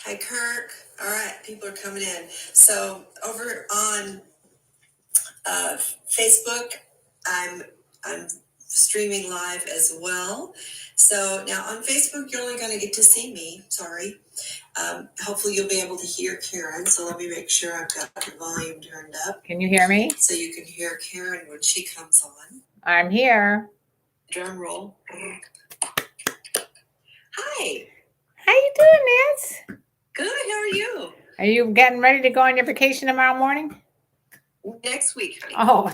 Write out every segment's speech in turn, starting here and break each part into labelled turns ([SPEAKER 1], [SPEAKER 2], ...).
[SPEAKER 1] Hi, Kirk. All right, people are coming in. So over on Facebook, I'm streaming live as well. So now on Facebook, you're only going to get to see me. Sorry. Hopefully you'll be able to hear Karen. So let me make sure I've got the volume turned up.
[SPEAKER 2] Can you hear me?
[SPEAKER 1] So you can hear Karen when she comes on.
[SPEAKER 2] I'm here.
[SPEAKER 1] Drum roll. Hi.
[SPEAKER 2] How you doing, Nance?
[SPEAKER 1] Good. How are you?
[SPEAKER 2] Are you getting ready to go on your vacation tomorrow morning?
[SPEAKER 1] Next week, honey.
[SPEAKER 2] Oh,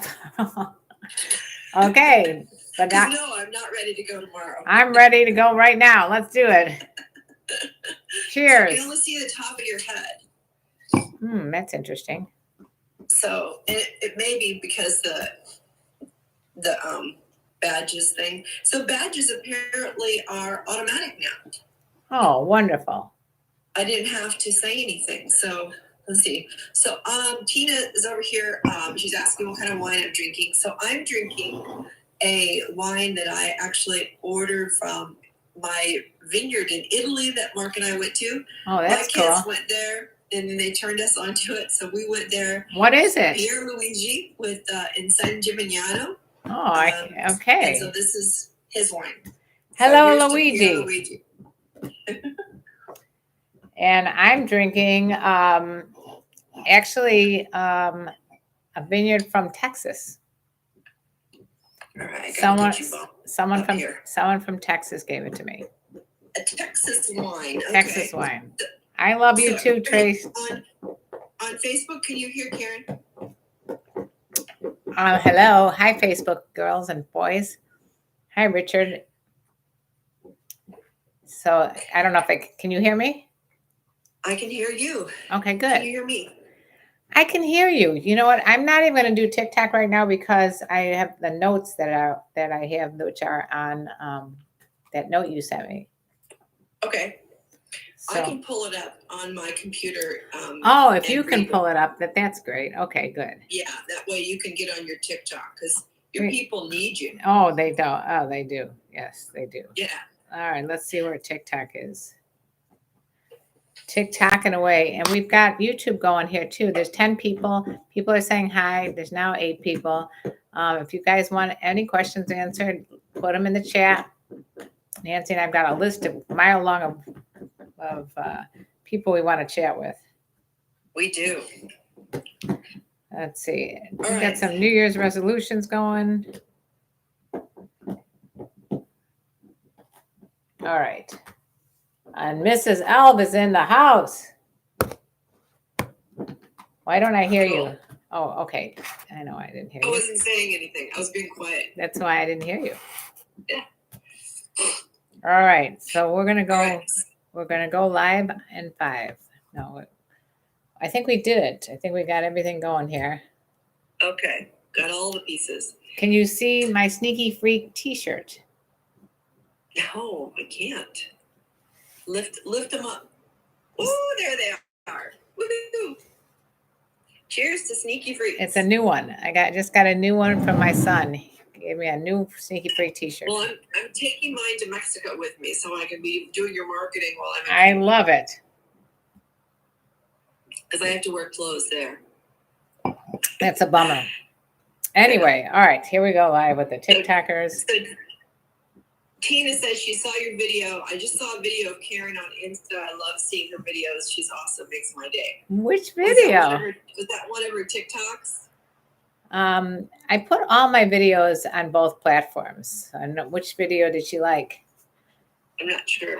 [SPEAKER 2] okay. But
[SPEAKER 1] no, I'm not ready to go tomorrow.
[SPEAKER 2] I'm ready to go right now. Let's do it. Cheers.
[SPEAKER 1] You can only see the top of your head.
[SPEAKER 2] That's interesting.
[SPEAKER 1] So it may be because the badges thing. So badges apparently are automatic now.
[SPEAKER 2] Oh, wonderful.
[SPEAKER 1] I didn't have to say anything. So let's see. So Tina is over here. She's asking what kind of wine I'm drinking. So I'm drinking a wine that I actually ordered from my vineyard in Italy that Mark and I went to.
[SPEAKER 2] Oh, that's cool.
[SPEAKER 1] My kids went there and they turned us onto it. So we went there.
[SPEAKER 2] What is it?
[SPEAKER 1] Pierluigi with in San Gimignano.
[SPEAKER 2] Oh, okay.
[SPEAKER 1] And so this is his wine.
[SPEAKER 2] Hello, so Luigi. And I'm drinking actually a vineyard from Texas.
[SPEAKER 1] All right,
[SPEAKER 2] someone from Texas gave it to me.
[SPEAKER 1] A Texas wine. Okay.
[SPEAKER 2] Texas wine. I love you too, Trace.
[SPEAKER 1] On Facebook, can you hear Karen?
[SPEAKER 2] Hello. Hi, Facebook girls and boys. Hi, Richard. So I don't know if can you hear me?
[SPEAKER 1] I can hear you.
[SPEAKER 2] Okay, good.
[SPEAKER 1] Can you hear me?
[SPEAKER 2] I can hear you. You know what? I'm not even going to do TikTok right now because I have the notes that I have, which are on that note you sent me.
[SPEAKER 1] Okay. So, I can pull it up on my computer.
[SPEAKER 2] If you can pull it up, that's great. Okay, good.
[SPEAKER 1] Yeah, that way you can get on your TikTok because your people need you.
[SPEAKER 2] Oh, they don't. Oh, they do. Yes, they do.
[SPEAKER 1] Yeah.
[SPEAKER 2] All right, let's see where TikTok is. TikToking away. And we've got YouTube going here too. There's 10 people. People are saying hi. There's now 8 people. If you guys want any questions answered, put them in the chat. Nancy and I've got a list of mile long of people we want to chat with.
[SPEAKER 1] We do.
[SPEAKER 2] Let's see. We got some New Year's resolutions going. All right. And Mrs. Elv is in the house. Why don't I hear you? Oh, okay. I know I didn't hear you.
[SPEAKER 1] I wasn't saying anything. I was being quiet.
[SPEAKER 2] That's why I didn't hear you.
[SPEAKER 1] Yeah.
[SPEAKER 2] All right. So we're gonna go. Right. We're gonna go live in 5. No, I think we did it. I think we got everything going here.
[SPEAKER 1] Okay. Got all the pieces.
[SPEAKER 2] Can you see my Sneaky Freak T-shirt?
[SPEAKER 1] No, I can't. Lift them up. Oh, there they are. Woo-hoo. Cheers to Sneaky Freak.
[SPEAKER 2] It's a new one. Just got a new one from my son. He gave me a new Sneaky Freak T-shirt.
[SPEAKER 1] Well, I'm taking mine to Mexico with me, so I can be doing your marketing while I'm.
[SPEAKER 2] I love it.
[SPEAKER 1] Because I have to wear clothes there.
[SPEAKER 2] That's a bummer. Anyway, all right, here we go live with the TikTokers.
[SPEAKER 1] So Tina says she saw your video. I just saw a video of Karen on Insta. I love seeing her videos. She's awesome. Makes my day.
[SPEAKER 2] Which video?
[SPEAKER 1] Was that one of her TikToks?
[SPEAKER 2] I put all my videos on both platforms. I don't know which video did she like.
[SPEAKER 1] I'm not sure.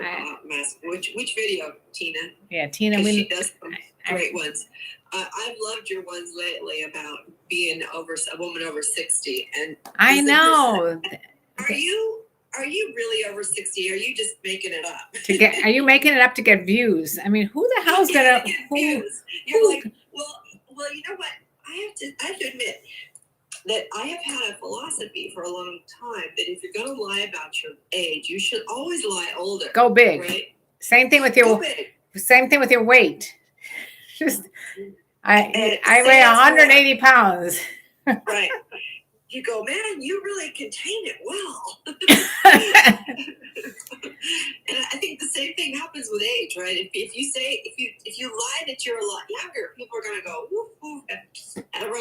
[SPEAKER 1] Which video, Tina?
[SPEAKER 2] Yeah, Tina.
[SPEAKER 1] She does some great ones. I've loved your ones lately about being a woman over 60. And
[SPEAKER 2] I know.
[SPEAKER 1] Are you really over 60? Are you just making it up?
[SPEAKER 2] Are you making it up to get views? I mean, who the hell's gonna
[SPEAKER 1] views? You're like, well, you know what? I have to admit that I have had a philosophy for a long time that if you're going to lie about your age, you should always lie older.
[SPEAKER 2] Go big.
[SPEAKER 1] Right?
[SPEAKER 2] Same thing with your weight. Just I weigh 180 pounds.
[SPEAKER 1] Right. you go, man, you really contain it well. And I think the same thing happens with age, right? If you lie that you're a lot younger, people are gonna go, woof, woof, and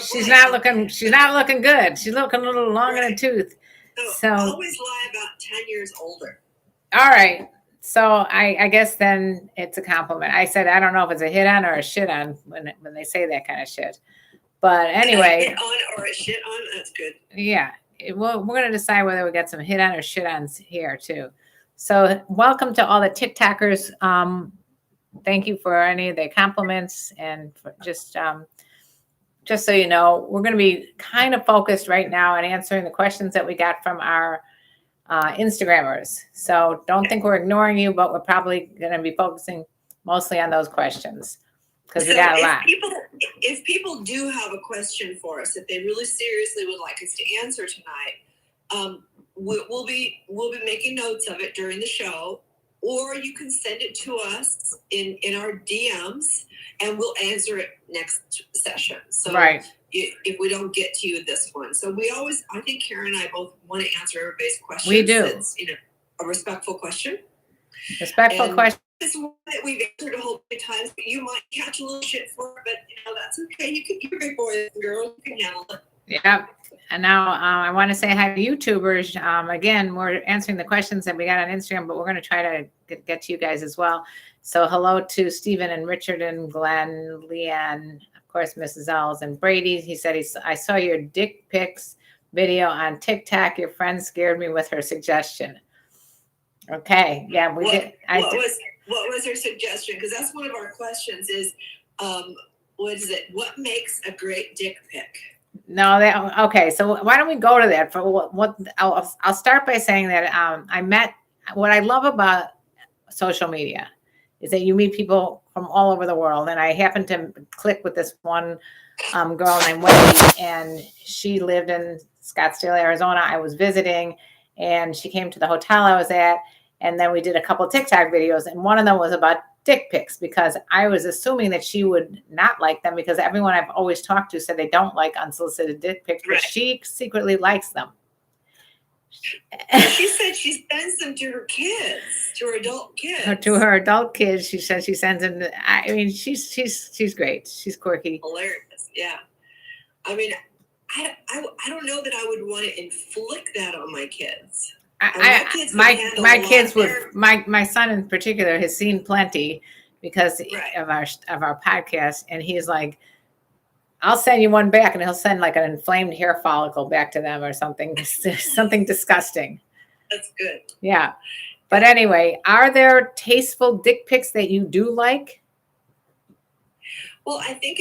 [SPEAKER 2] She's not looking good. She's looking a little long in the tooth.
[SPEAKER 1] So always lie about 10 years older.
[SPEAKER 2] All right. So I guess then it's a compliment. I said I don't know if it's a hit on or a shit on when they say that kind of shit. But anyway,
[SPEAKER 1] a hit on or a shit on, that's good.
[SPEAKER 2] Yeah. We're going to decide whether we get some hit on or shit ons here too. So welcome to all the TikTokers. Thank you for any of the compliments, and for just so you know, we're going to be kind of focused right now on answering the questions that we got from our Instagrammers. So don't think we're ignoring you, but we're probably going to be focusing mostly on those questions because we got a lot.
[SPEAKER 1] If people do have a question for us, if they really seriously would like us to answer tonight, we'll be making notes of it during the show, or you can send it to us in our DMs, and we'll answer it next session. So
[SPEAKER 2] right.
[SPEAKER 1] If we don't get to you this one, so I think Karen and I both want to answer everybody's questions.
[SPEAKER 2] We do.
[SPEAKER 1] It's a respectful question.
[SPEAKER 2] Respectful question.
[SPEAKER 1] It's one that we've answered a whole bunch of times, but you might catch a little shit for it, but that's okay. You're big boys and girls, you can handle it.
[SPEAKER 2] Yeah. And now I want to say hi to YouTubers. Again, we're answering the questions that we got on Instagram, but we're going to try to get to you guys as well. So hello to Stephen and Richard and Glenn, Leanne, of course, Mrs. Ells and Brady. He said, I saw your dick pics video on TikTok. Your friend scared me with her suggestion. Okay. Yeah, we did.
[SPEAKER 1] What was her suggestion? Because that's one of our questions is, what is it? What makes a great dick pic?
[SPEAKER 2] No, okay. So why don't we go to that? For what I'll start by saying that what I love about social media is that you meet people from all over the world. And I happened to click with this one girl named Wendy, and she lived in Scottsdale, Arizona. I was visiting, and she came to the hotel I was at. And then we did a couple of TikTok videos, and one of them was about dick pics, because I was assuming that she would not like them, because everyone I've always talked to said they don't like unsolicited dick pics, but she secretly likes them.
[SPEAKER 1] She said she sends them to her kids, to her adult kids.
[SPEAKER 2] To her adult kids, she says she sends them. I mean, she's great. She's quirky.
[SPEAKER 1] Hilarious, yeah. I mean, I don't know that I would want to inflict that on my kids.
[SPEAKER 2] My kids would. My son in particular has seen plenty because of our podcast, and he's like, I'll send you one back, and he'll send like an inflamed hair follicle back to them or something disgusting.
[SPEAKER 1] That's good.
[SPEAKER 2] Yeah. But anyway, are there tasteful dick pics that you do like?
[SPEAKER 1] Well, I think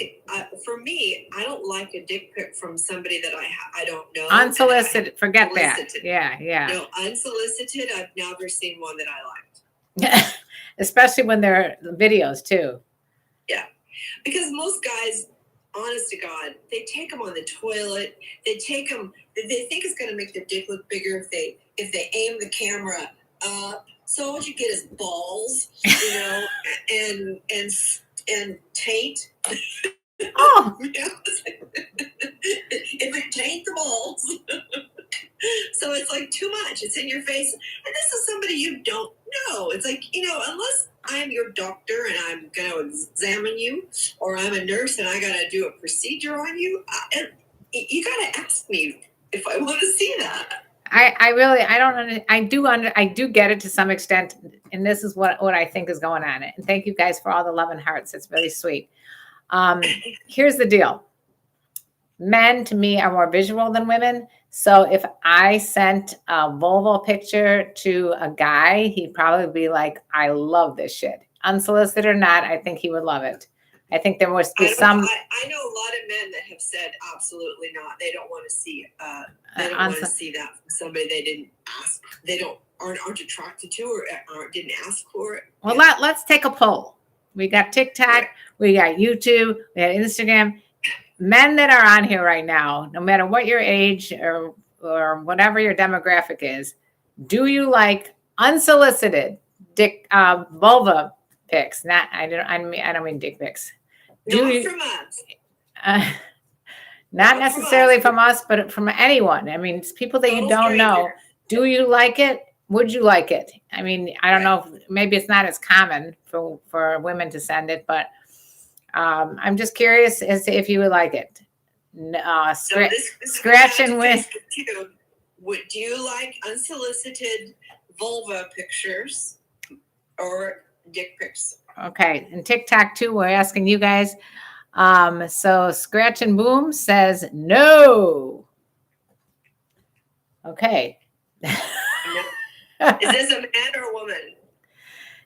[SPEAKER 1] for me, I don't like a dick pic from somebody that I don't know.
[SPEAKER 2] Unsolicited, forget that. Yeah.
[SPEAKER 1] No, unsolicited, I've never seen one that I liked.
[SPEAKER 2] Especially when they're videos too.
[SPEAKER 1] Yeah, because most guys, honest to God, they take them on the toilet. They take them. They think it's going to make their dick look bigger if they aim the camera up. So what you get is balls, and taint.
[SPEAKER 2] Oh,
[SPEAKER 1] if it taint the balls. So it's like too much. It's in your face. And this is somebody you don't know. It's like, unless I'm your doctor and I'm going to examine you, or I'm a nurse and I got to do a procedure on you, and you got to ask me if I want to see that. I do get it to some extent. And this is what I think is going on. And thank you guys for all the love and hearts. It's really sweet. Here's the deal. Men to me are more visual than women. So if I sent a Volvo picture to a guy, he'd probably be like, I love this shit. Unsolicited or not, I think he would love it. I think there must be some. I know a lot of men that have said absolutely not. They don't want to see. They don't want to see that from somebody they didn't ask. They aren't attracted to, or didn't ask for it.
[SPEAKER 2] Well, let's take a poll. We got TikTok, we got YouTube, we got Instagram. Men that are on here right now, no matter what your age or whatever your demographic is, do you like unsolicited dick vulva pics? I don't mean dick pics.
[SPEAKER 1] Not from us.
[SPEAKER 2] Not
[SPEAKER 1] Not from
[SPEAKER 2] necessarily
[SPEAKER 1] us,
[SPEAKER 2] from us, but from anyone. I mean, it's people that you
[SPEAKER 1] total
[SPEAKER 2] don't know.
[SPEAKER 1] stranger.
[SPEAKER 2] Do you like it? Would you like it? I mean, I don't
[SPEAKER 1] Right.
[SPEAKER 2] know. Maybe it's not as common for women to send it, but I'm just curious as to if you would like it.
[SPEAKER 1] So this goes
[SPEAKER 2] Scratch
[SPEAKER 1] back
[SPEAKER 2] and
[SPEAKER 1] to
[SPEAKER 2] win.
[SPEAKER 1] Facebook too. Do you like unsolicited vulva pictures or dick pics?
[SPEAKER 2] Okay, and TikTok too. We're asking you guys. So Scratch and Boom says no. Okay.
[SPEAKER 1] No. Is this a man or a woman?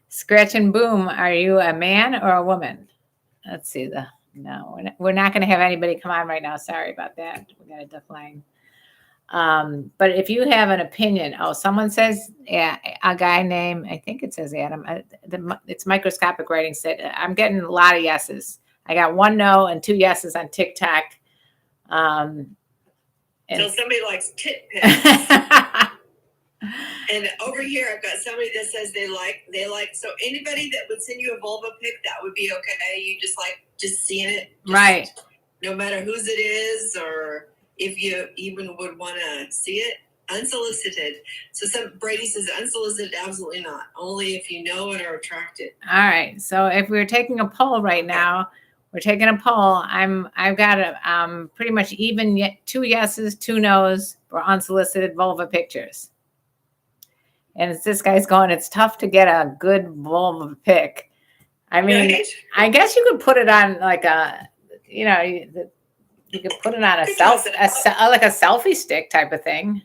[SPEAKER 2] Scratch and Boom, are you a man or a woman? Let's see no, we're not going to have anybody come on right now. Sorry about that. We got a decline. But if you have an opinion, someone says, yeah, a guy named, I think it says Adam. It's microscopic writing said, I'm getting a lot of yeses. I got 1 no and 2 yeses on TikTok.
[SPEAKER 1] So somebody likes tit pics. And over here, I've got somebody that says they like. So anybody that would send you a vulva pic, that would be okay. You just like seeing it,
[SPEAKER 2] right?
[SPEAKER 1] No matter whose it is, or if you even would want to see it unsolicited. So Brady says unsolicited, absolutely not. Only if you know and are attracted.
[SPEAKER 2] All right. So if we're taking a poll right now, we're taking a poll. I've got a pretty much even 2 yeses, 2 nos for unsolicited vulva pictures. And it's this guy's going, it's tough to get a good vulva pic. I mean, right? I guess you could put it on like you could put it on like a selfie stick type of thing.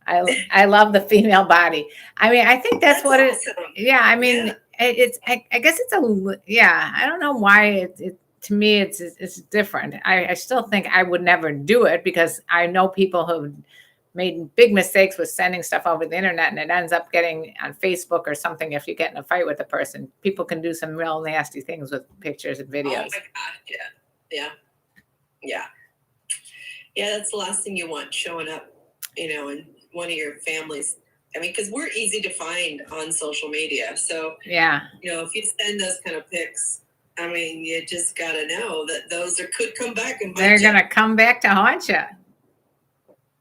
[SPEAKER 2] I love the female body. I mean, I think that's what awesome. Yeah. I mean, it's, I guess it's I don't know why to me, it's different. I still think I would never do it because I know people who made big mistakes with sending stuff over the internet and it ends up getting on Facebook or something. If you get in a fight with a person, people can do some real nasty things with pictures and videos. Oh my
[SPEAKER 1] God. Yeah. That's the last thing you want showing up, in one of your families. I mean, because we're easy to find on social media. So, if you send those kind of pics, I mean, you just got to know that those could come back and bite you.
[SPEAKER 2] They're going to come back to haunt you.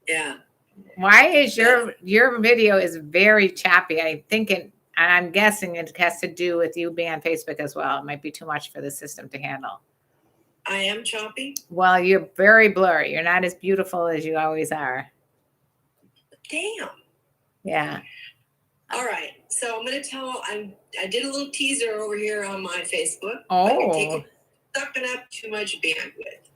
[SPEAKER 1] Yeah.
[SPEAKER 2] Why is your video is very choppy? I'm guessing it has to do with you being on Facebook as well. It might be too much for the system to handle.
[SPEAKER 1] I am choppy?
[SPEAKER 2] Well, you're very blurry. You're not as beautiful as you always are.
[SPEAKER 1] Damn.
[SPEAKER 2] Yeah.
[SPEAKER 1] All right. So I'm going to I did a little teaser over here on my Facebook.
[SPEAKER 2] Oh.
[SPEAKER 1] Sucking up too much bandwidth.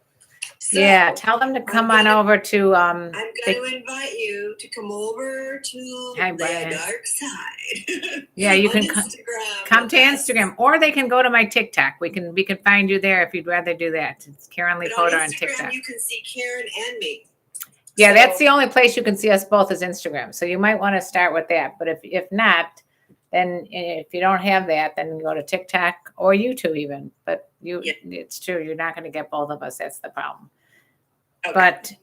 [SPEAKER 1] So
[SPEAKER 2] yeah, tell them to come on over to.
[SPEAKER 1] I'm going to invite you to come over to the dark side.
[SPEAKER 2] Yeah, you can come to Instagram, or they can go to my TikTok. We can find you there if you'd rather do that. It's KarenLee Potter on TikTok.
[SPEAKER 1] You can see Karen and me.
[SPEAKER 2] Yeah, that's the only place you can see us both is Instagram. So you might want to start with that. But if not, then if you don't have that, then go to TikTok or YouTube even. But it's true. You're not going to get both of us. That's the problem. Okay.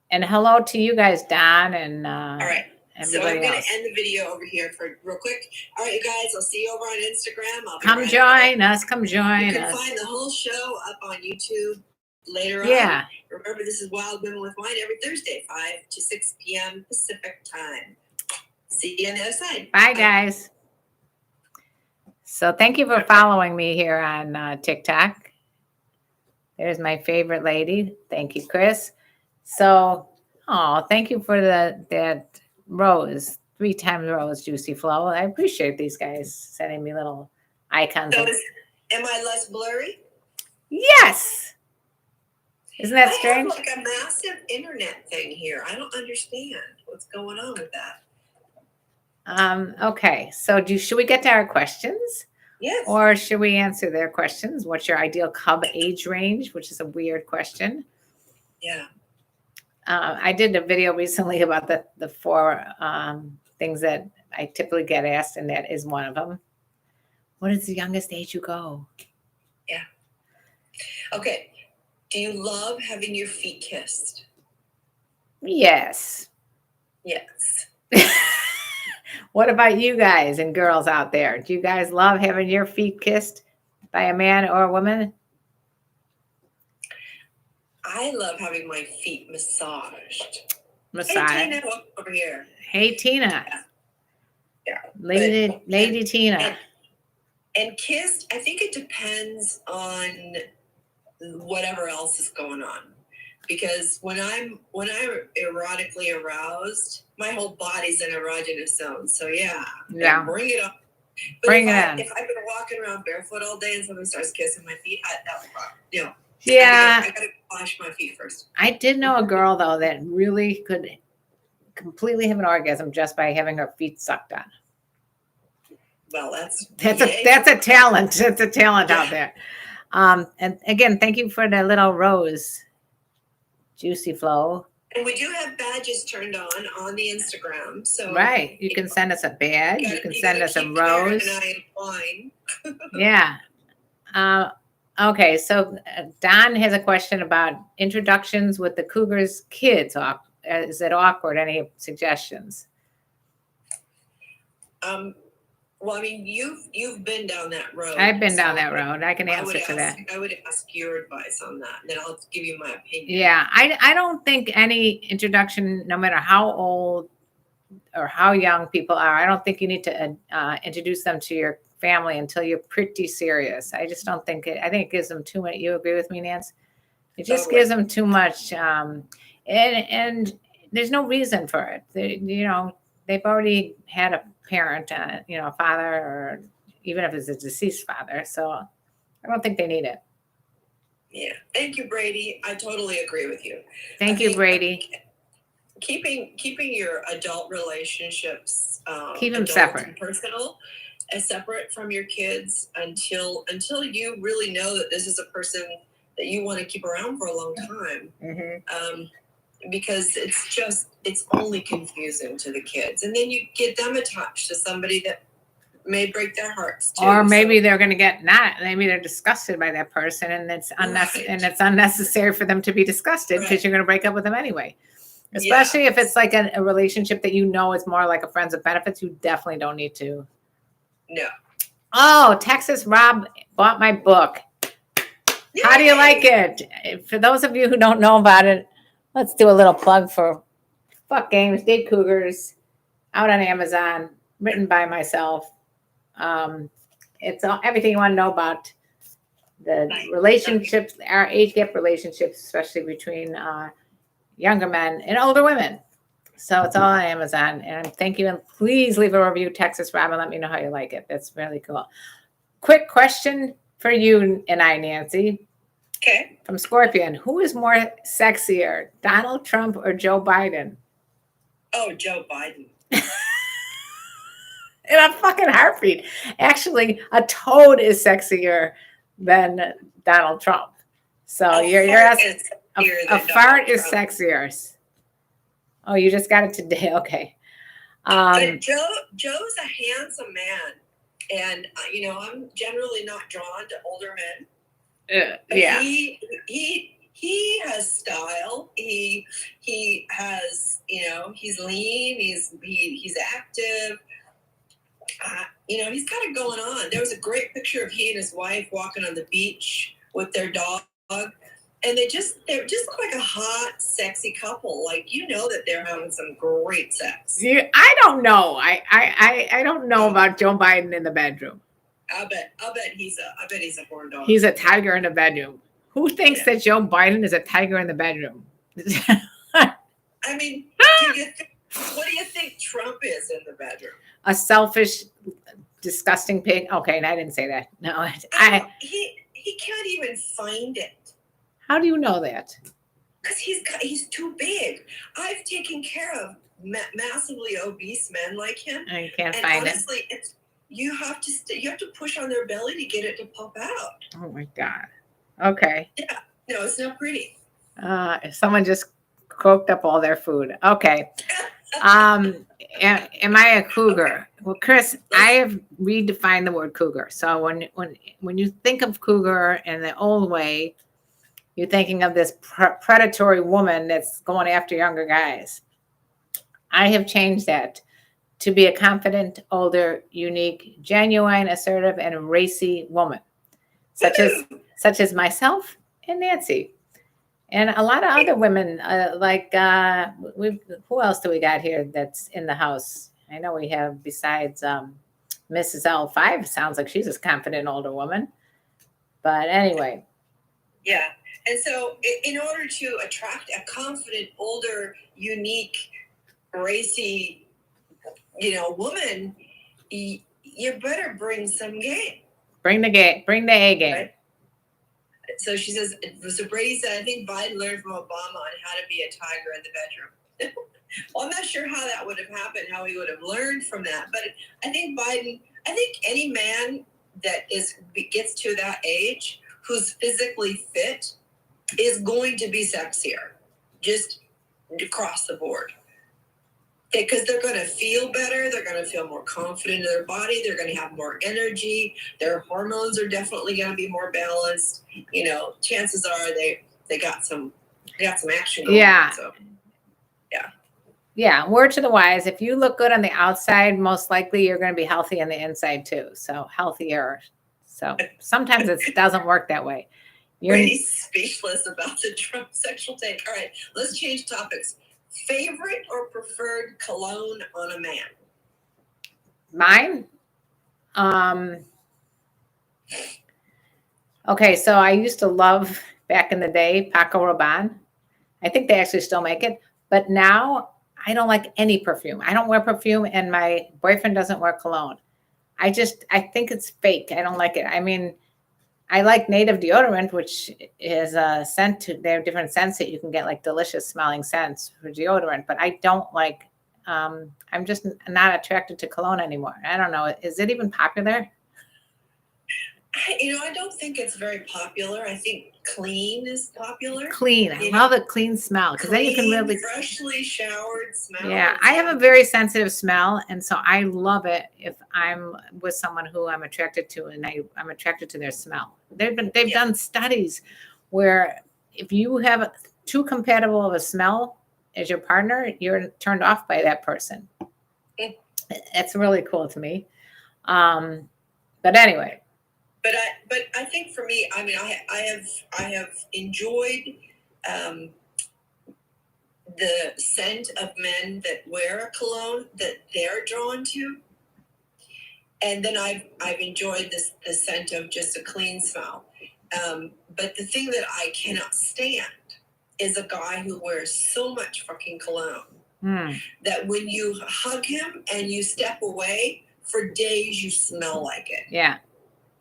[SPEAKER 2] And hello to you guys, Don and
[SPEAKER 1] all right. So I'm going to end the video over here for real quick. All right, you guys, I'll see you over on Instagram.
[SPEAKER 2] Come join us. Come join us.
[SPEAKER 1] You can find the whole show up on YouTube later on.
[SPEAKER 2] Yeah.
[SPEAKER 1] Remember, this is Wild Women with Wine every Thursday, 5 to 6 p.m. Pacific time. See you on the other side.
[SPEAKER 2] Bye, guys. So thank you for following me here on TikTok. There's my favorite lady. Thank you, Chris. So, thank you for that rose, 3 times rose, Juicy Flow. I appreciate these guys sending me little icons.
[SPEAKER 1] So am I less blurry?
[SPEAKER 2] Yes. Isn't that strange?
[SPEAKER 1] I have like a massive internet thing here. I don't understand what's going on with that.
[SPEAKER 2] Okay. So should we get to our questions?
[SPEAKER 1] Yes.
[SPEAKER 2] Or should we answer their questions? What's your ideal cub age range? Which is a weird question.
[SPEAKER 1] Yeah.
[SPEAKER 2] I did a video recently about the 4 things that I typically get asked, and that is one of them. What is the youngest age you go?
[SPEAKER 1] Yeah. Okay. Do you love having your feet kissed?
[SPEAKER 2] Yes.
[SPEAKER 1] Yes.
[SPEAKER 2] What about you guys and girls out there? Do you guys love having your feet kissed by a man or a woman?
[SPEAKER 1] I love having my feet massaged.
[SPEAKER 2] Massage.
[SPEAKER 1] Hey, Tina, welcome over here.
[SPEAKER 2] Hey, Tina.
[SPEAKER 1] Yeah.
[SPEAKER 2] Lady Tina.
[SPEAKER 1] And kissed, I think it depends on whatever else is going on. Because when I'm erotically aroused, my whole body's in erogenous zone. So yeah, bring it on. But
[SPEAKER 2] bring it on.
[SPEAKER 1] If I've been walking around barefoot all day and somebody starts kissing my feet, that would rock.
[SPEAKER 2] Yeah.
[SPEAKER 1] I gotta wash my feet first.
[SPEAKER 2] I did know a girl though that really could completely have an orgasm just by having her feet sucked on.
[SPEAKER 1] Well, that's
[SPEAKER 2] a talent. That's a talent out there. And again, thank you for the little rose, Juicy Flow.
[SPEAKER 1] And we do have badges turned on the Instagram. So
[SPEAKER 2] right, you can send us a badge. You can send us a rose.
[SPEAKER 1] Karen and I wine.
[SPEAKER 2] Yeah. Okay, so Don has a question about introductions with the Cougars kids. Is it awkward? Any suggestions?
[SPEAKER 1] Well, I mean, you've been down that road.
[SPEAKER 2] I've been down that road. I can answer to that.
[SPEAKER 1] I would ask your advice on that, and then I'll give you my opinion.
[SPEAKER 2] Yeah, I don't think any introduction, no matter how old or how young people are, I don't think you need to introduce them to your family until you're pretty serious. I just don't think it. I think it gives them too much. You agree with me, Nance? It just gives them too much, and there's no reason for it. They've already had a parent, a father, or even if it's a deceased father. So I don't think they need it.
[SPEAKER 1] Yeah. Thank you, Brady. I totally agree with you.
[SPEAKER 2] Thank you, Brady.
[SPEAKER 1] Keeping your adult relationships,
[SPEAKER 2] keep them separate,
[SPEAKER 1] and personal, separate from your kids until you really know that this is a person that you want to keep around for a long time. Mm-hmm. Because it's only confusing to the kids, and then you get them attached to somebody that may break their hearts too.
[SPEAKER 2] Or maybe they're going to get maybe they're disgusted by that person, and it's unnecessary for them to be disgusted because you're going to break up with them anyway. Especially if it's like a relationship that is more like a friends with benefits, you definitely don't need to. No. Oh, Texas Rob bought my book. Yay! How do you like it? For those of you who don't know about it, let's do a little plug for Fuck Games, Date Cougars, out on Amazon, written by myself. It's everything you want to know about the relationships, our age gap relationships, especially between younger men and older women. So it's all on Amazon. And thank you. And please leave a review, Texas Rob, and let me know how you like it. That's really cool. Quick question for you and I, Nancy. Okay. From Scorpion. Who is more sexier, Donald Trump or Joe Biden?
[SPEAKER 1] Oh, Joe Biden.
[SPEAKER 2] In a fucking heartbeat. Actually, a toad is sexier than Donald Trump. So you're asking. A fart is sexier. Oh, you just got it today. Okay.
[SPEAKER 1] But Joe's a handsome man. And, I'm generally not drawn to older men.
[SPEAKER 2] Yeah.
[SPEAKER 1] He has style. He has, he's lean. He's active. He's got it going on. There was a great picture of he and his wife walking on the beach with their dog. And they just look like a hot, sexy couple. Like, that they're having some great sex.
[SPEAKER 2] I don't know. I don't know about Joe Biden in the bedroom.
[SPEAKER 1] I bet he's a horn dog.
[SPEAKER 2] He's a tiger in the bedroom. Who thinks that Joe Biden is a tiger in the bedroom?
[SPEAKER 1] I mean, what do you think Trump is in the bedroom?
[SPEAKER 2] A selfish, disgusting pig. Okay, and I didn't say that. No,
[SPEAKER 1] he can't even find it.
[SPEAKER 2] How do you know that?
[SPEAKER 1] Because he's too big. I've taken care of massively obese men like him.
[SPEAKER 2] And you can't find
[SPEAKER 1] honestly, it. You have to push on their belly to get it to pop out.
[SPEAKER 2] Oh my God. Okay.
[SPEAKER 1] Yeah. No, it's not pretty.
[SPEAKER 2] Someone just cooked up all their food. Okay. Am I a cougar? Well, Chris, I have redefined the word cougar. So when you think of cougar in the old way, you're thinking of this predatory woman that's going after younger guys. I have changed that to be a confident, older, unique, genuine, assertive, and racy woman, such as myself and Nancy. And a lot of other women, who else do we got here that's in the house? I know we have besides Mrs. L5. Sounds like she's a confident older woman. But anyway.
[SPEAKER 1] Yeah. And so in order to attract a confident, older, unique, racy, woman, you better bring some game.
[SPEAKER 2] Bring the A game.
[SPEAKER 1] Right? So she says, so Brady said, I think Biden learned from Obama on how to be a tiger in the bedroom. Well, I'm not sure how that would have happened, how he would have learned from that. But I think any man that gets to that age who's physically fit is going to be sexier, just across the board. Because they're going to feel better. They're going to feel more confident in their body. They're going to have more energy. Their hormones are definitely going to be more balanced. Chances are they got some action going on. So, yeah.
[SPEAKER 2] Yeah. Word to the wise. If you look good on the outside, most likely you're going to be healthy on the inside too. So healthier. So sometimes it doesn't work that way.
[SPEAKER 1] You're pretty speechless about the Trump sexual take. All right, let's change topics. Favorite or preferred cologne on a man?
[SPEAKER 2] Mine? Okay, so I used to love, back in the day, Paco Rabanne. I think they actually still make it. But now I don't like any perfume. I don't wear perfume, and my boyfriend doesn't wear cologne. I think it's fake. I don't like it. I mean, I like Native deodorant, which is a scent. They have different scents that you can get, like delicious smelling scents for deodorant. But I don't like, I'm just not attracted to cologne anymore. I don't know. Is it even popular?
[SPEAKER 1] I don't think it's very popular. I think clean is popular.
[SPEAKER 2] Clean. I love a clean smell, because then you can really
[SPEAKER 1] freshly showered smell.
[SPEAKER 2] Yeah, I have a very sensitive smell, and so I love it if I'm with someone who I'm attracted to, and I'm attracted to their smell. They've done studies where if you have too compatible of a smell as your partner, you're turned off by that person. It's really cool to me. But anyway.
[SPEAKER 1] But I think for me, I mean, I have enjoyed the scent of men that wear a cologne that they're drawn to, and then I've enjoyed the scent of just a clean smell. But the thing that I cannot stand is a guy who wears so much fucking cologne that when you hug him and you step away for days, you smell like it.
[SPEAKER 2] Yeah.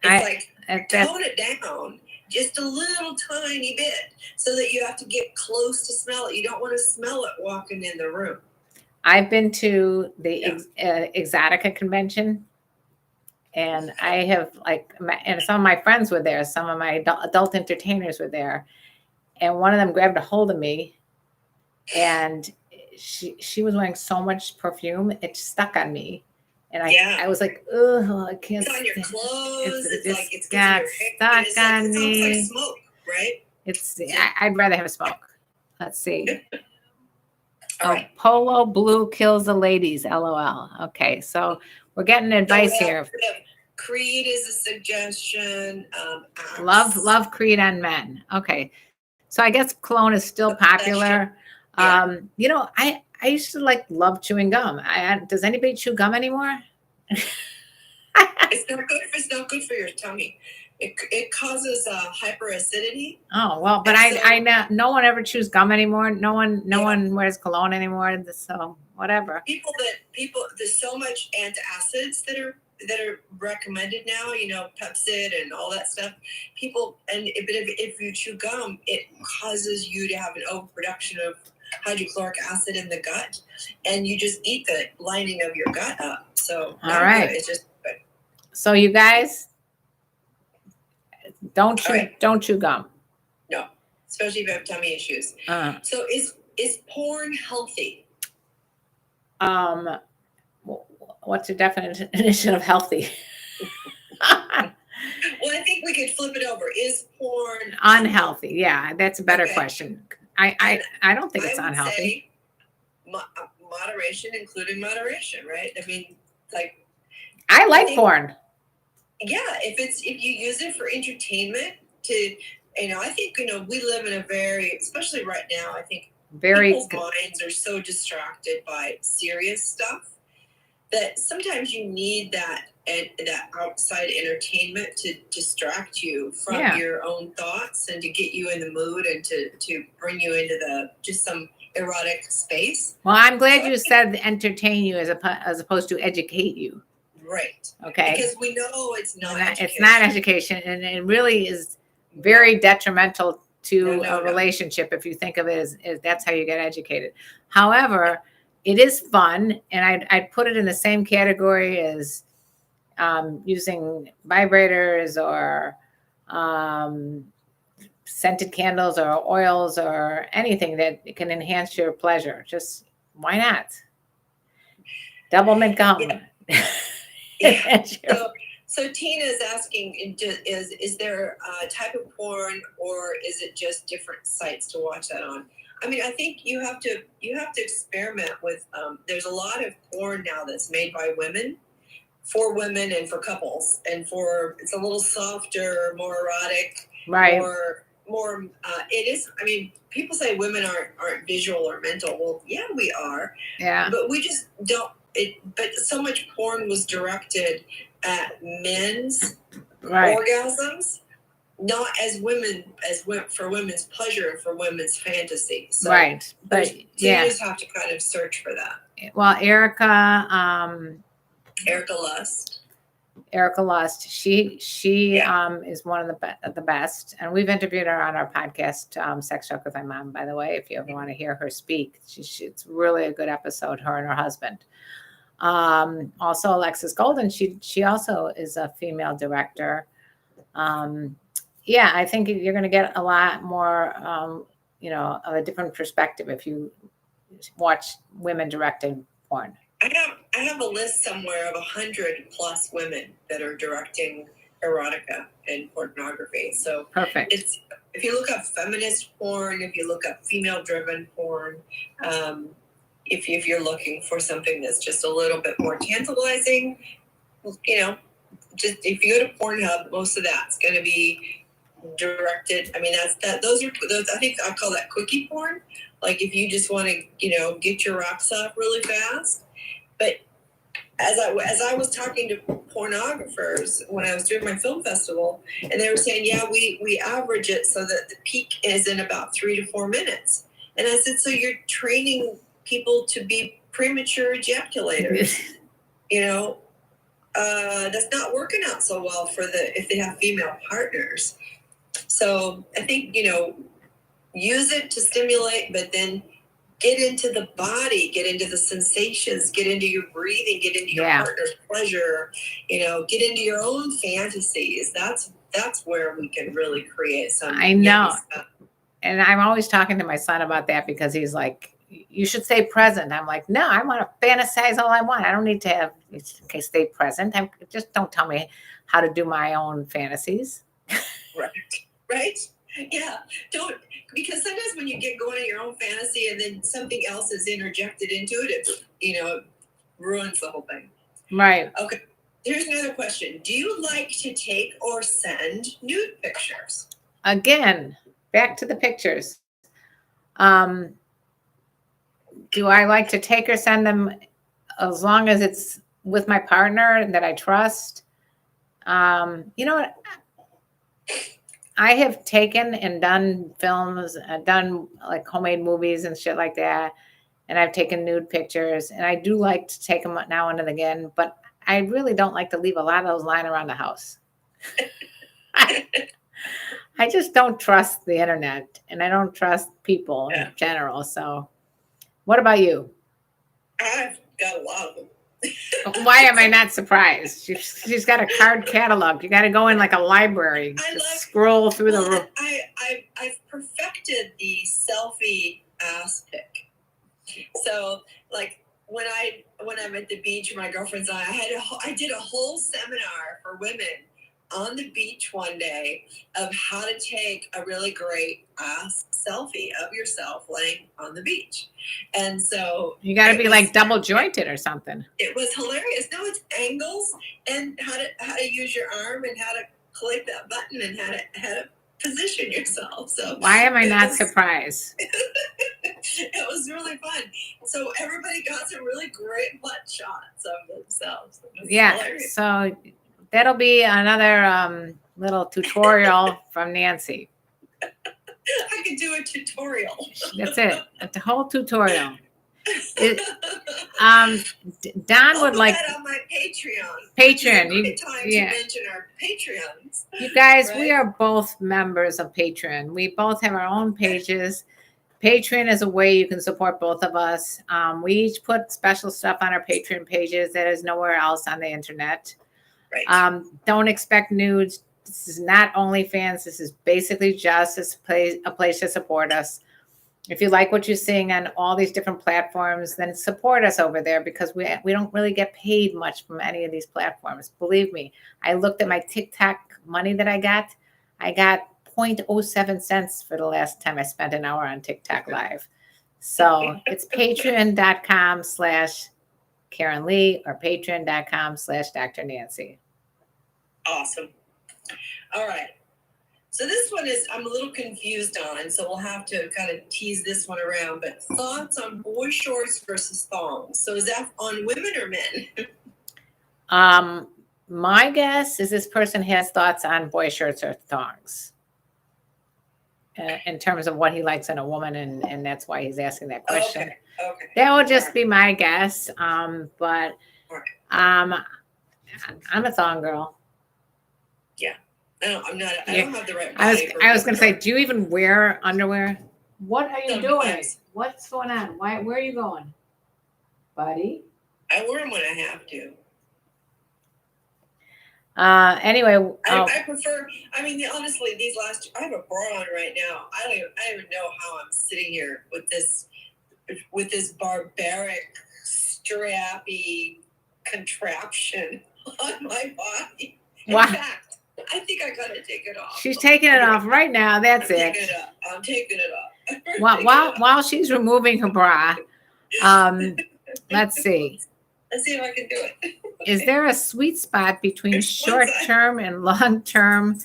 [SPEAKER 1] It's tone it down just a little tiny bit so that you have to get close to smell it. You don't want to smell it walking in the room.
[SPEAKER 2] I've been to the Exotica convention, and I have and some of my friends were there. Some of my adult entertainers were there, and one of them grabbed a hold of me, and she was wearing so much perfume, it stuck on me. And I was like, oh, I can't.
[SPEAKER 1] It's on your clothes. It's
[SPEAKER 2] got stuck on me.
[SPEAKER 1] It's like smoke, right?
[SPEAKER 2] I'd rather have a smoke. Let's see.
[SPEAKER 1] Right.
[SPEAKER 2] Polo blue kills the ladies. LOL. Okay, so we're getting advice here.
[SPEAKER 1] Creed is a suggestion.
[SPEAKER 2] Love Creed on men. Okay, so I guess cologne is still popular. Yeah. I used to love chewing gum. Does anybody chew gum anymore?
[SPEAKER 1] It's not good for your tummy. It causes hyperacidity.
[SPEAKER 2] Oh well, but I know no one ever chews gum anymore. No one wears cologne anymore. So whatever.
[SPEAKER 1] There's so much antacids that are recommended now. Pepsid and all that stuff. But if you chew gum, it causes you to have an overproduction of hydrochloric acid in the gut, and you just eat the lining of your gut up. So
[SPEAKER 2] all right,
[SPEAKER 1] it's just good.
[SPEAKER 2] So you guys don't chew gum.
[SPEAKER 1] No, especially if you have tummy issues. So is porn healthy?
[SPEAKER 2] What's your definition of healthy?
[SPEAKER 1] Well, I think we could flip it over. Is porn
[SPEAKER 2] unhealthy? Yeah, that's a better question. I don't think it's unhealthy.
[SPEAKER 1] Moderation, including moderation, right? I mean,
[SPEAKER 2] I like porn.
[SPEAKER 1] Yeah, if you use it for entertainment to I think, we live in a very, especially right now, I think
[SPEAKER 2] Very
[SPEAKER 1] people's minds are so distracted by serious stuff that sometimes you need that outside entertainment to distract you from your own thoughts and to get you in the mood and to bring you into just some erotic space.
[SPEAKER 2] Well, I'm glad you said entertain you as opposed to educate you.
[SPEAKER 1] Right.
[SPEAKER 2] Okay.
[SPEAKER 1] Because we know it's not education.
[SPEAKER 2] It's not education, and it really is very detrimental to a relationship if you think of it as that's how you get educated. However, it is fun, and I'd put it in the same category as using vibrators or scented candles or oils or anything that can enhance your pleasure. Just why not? Double mint gum.
[SPEAKER 1] Yeah. So Tina is asking, is there a type of porn, or is it just different sites to watch that on? I mean, I think you have to experiment with. There's a lot of porn now that's made by women, for women and for couples, and it's a little softer, more erotic,
[SPEAKER 2] right?
[SPEAKER 1] More. It is. I mean, people say women aren't visual or mental. Well, yeah, we are.
[SPEAKER 2] Yeah.
[SPEAKER 1] But we just don't. But so much porn was directed at men's orgasms, not as for women's pleasure and for women's fantasy. So
[SPEAKER 2] right. But
[SPEAKER 1] you just have to kind of search for that.
[SPEAKER 2] Well, Erica Lust. She is one of the best, and we've interviewed her on our podcast, Sex Talk with My Mom. By the way, if you ever want to hear her speak, it's really a good episode. Her and her husband. Also Alexis Golden. She also is a female director. I think you're going to get a lot more, of a different perspective if you watch women directed porn.
[SPEAKER 1] I have a list somewhere of 100 plus women that are directing erotica and pornography. So
[SPEAKER 2] perfect.
[SPEAKER 1] If you look up feminist porn, if you look up female driven porn, if you're looking for something that's just a little bit more tantalizing, just if you go to Pornhub, most of that's going to be directed. I mean, those I think I call that quickie porn. Like if you just want to, get your rocks off really fast. But as I was talking to pornographers when I was doing my film festival, and they were saying, we average it so that the peak is in about 3 to 4 minutes. And I said, so you're training people to be premature ejaculators. That's not working out so well if they have female partners. So I think, use it to stimulate, but then get into the body, get into the sensations, get into your breathing, get into your partner's pleasure, get into your own fantasies. That's where we can really create some.
[SPEAKER 2] I know. And I'm always talking to my son about that because he's like, you should stay present. I'm like, no, I want to fantasize all I want. I don't need to have, okay, stay present. Just don't tell me how to do my own fantasies.
[SPEAKER 1] Right. Yeah. Don't, because sometimes when you get going in your own fantasy and then something else is interjected into it, it ruins the whole thing.
[SPEAKER 2] Right.
[SPEAKER 1] Okay. Here's another question. Do you like to take or send nude pictures?
[SPEAKER 2] Again, back to the pictures. Do I like to take or send them as long as it's with my partner that I trust? You know what? I have taken and done films, done like homemade movies and shit like that. And I've taken nude pictures, and I do like to take them now and again, but I really don't like to leave a lot of those lying around the house. I just don't trust the internet, and I don't trust people in general. So what about you?
[SPEAKER 1] I've got a lot of them.
[SPEAKER 2] Why am I not surprised? She's got a card catalog. You got to go in like a library. Scroll through the room.
[SPEAKER 1] I've perfected the selfie ass pic. So like when I'm at the beach with my girlfriends and I did a whole seminar for women on the beach one day of how to take a really great ass selfie of yourself laying on the beach. And so
[SPEAKER 2] you got to be like double jointed or something.
[SPEAKER 1] It was hilarious. No, it's angles and how to use your arm and how to click that button and how to position yourself. So
[SPEAKER 2] Why am I
[SPEAKER 1] it
[SPEAKER 2] not
[SPEAKER 1] was-
[SPEAKER 2] surprised?
[SPEAKER 1] It was really fun. So everybody got some really great butt shots of themselves. It was
[SPEAKER 2] Yeah.
[SPEAKER 1] hilarious.
[SPEAKER 2] So that'll be another little tutorial from Nancy.
[SPEAKER 1] I could do a tutorial.
[SPEAKER 2] That's it. The whole tutorial. Don
[SPEAKER 1] I'll
[SPEAKER 2] would
[SPEAKER 1] put
[SPEAKER 2] like
[SPEAKER 1] that on my Patreon.
[SPEAKER 2] Patreon.
[SPEAKER 1] Every time to mention our Patreons.
[SPEAKER 2] You guys, we
[SPEAKER 1] Right?
[SPEAKER 2] are both members of Patreon. We both have our own pages. Patreon is a way you can support both of us. We each put special stuff on our Patreon pages that is nowhere else on the internet.
[SPEAKER 1] Right.
[SPEAKER 2] Don't expect nudes. This is not OnlyFans. This is basically just a place to support us. If you like what you're seeing on all these different platforms, then support us over there because we don't really get paid much from any of these platforms. Believe me, I looked at my TikTok money that I got. I got 0.07 cents for the last time I spent an hour on TikTok live. So it's patreon.com/KarenLee or patreon.com/Dr. Nancy.
[SPEAKER 1] Awesome. All right. So this one is I'm a little confused on, so we'll have to kind of tease this one around. But thoughts on boy shorts versus thongs. So is that on women or men?
[SPEAKER 2] My guess is this person has thoughts on boy shirts or thongs in terms of what he likes in a woman, and that's why he's asking that question.
[SPEAKER 1] Okay.
[SPEAKER 2] That would just be my guess. But I'm a thong girl.
[SPEAKER 1] Yeah. No, I'm not. I don't have the right body.
[SPEAKER 2] I was going to say, do you even wear underwear? What are you doing?
[SPEAKER 1] Sometimes.
[SPEAKER 2] What's going on? Where are you going, buddy?
[SPEAKER 1] I wear them when I have to.
[SPEAKER 2] Anyway,
[SPEAKER 1] I prefer. I mean, honestly, these last. I have a bra on right now. I don't even know how I'm sitting here with this barbaric, strappy contraption on my body. In fact, I think I gotta take it off.
[SPEAKER 2] She's taking it off right now. That's it.
[SPEAKER 1] I'm taking it off.
[SPEAKER 2] While she's removing her bra, let's see.
[SPEAKER 1] Let's see if I can do it.
[SPEAKER 2] Is there a sweet spot between short-term and long-term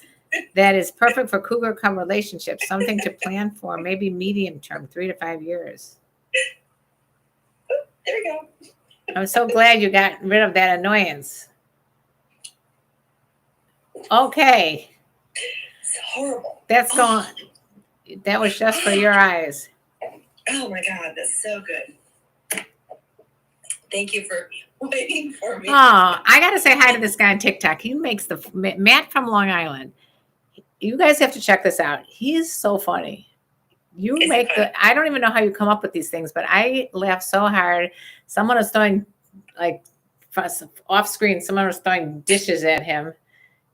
[SPEAKER 2] that is perfect for cougar cum relationships? Something to plan for, maybe medium-term, 3 to 5 years.
[SPEAKER 1] There we go.
[SPEAKER 2] I'm so glad you got rid of that annoyance. Okay.
[SPEAKER 1] It's horrible.
[SPEAKER 2] That's gone. That was just for your eyes.
[SPEAKER 1] Oh my God, that's so good. Thank you for waiting for me.
[SPEAKER 2] Oh, I got to say hi to this guy on TikTok. He makes Matt from Long Island. You guys have to check this out. He is so funny. I don't even know how you come up with these things, but I laugh so hard. Someone was throwing, like, off screen, someone was throwing dishes at him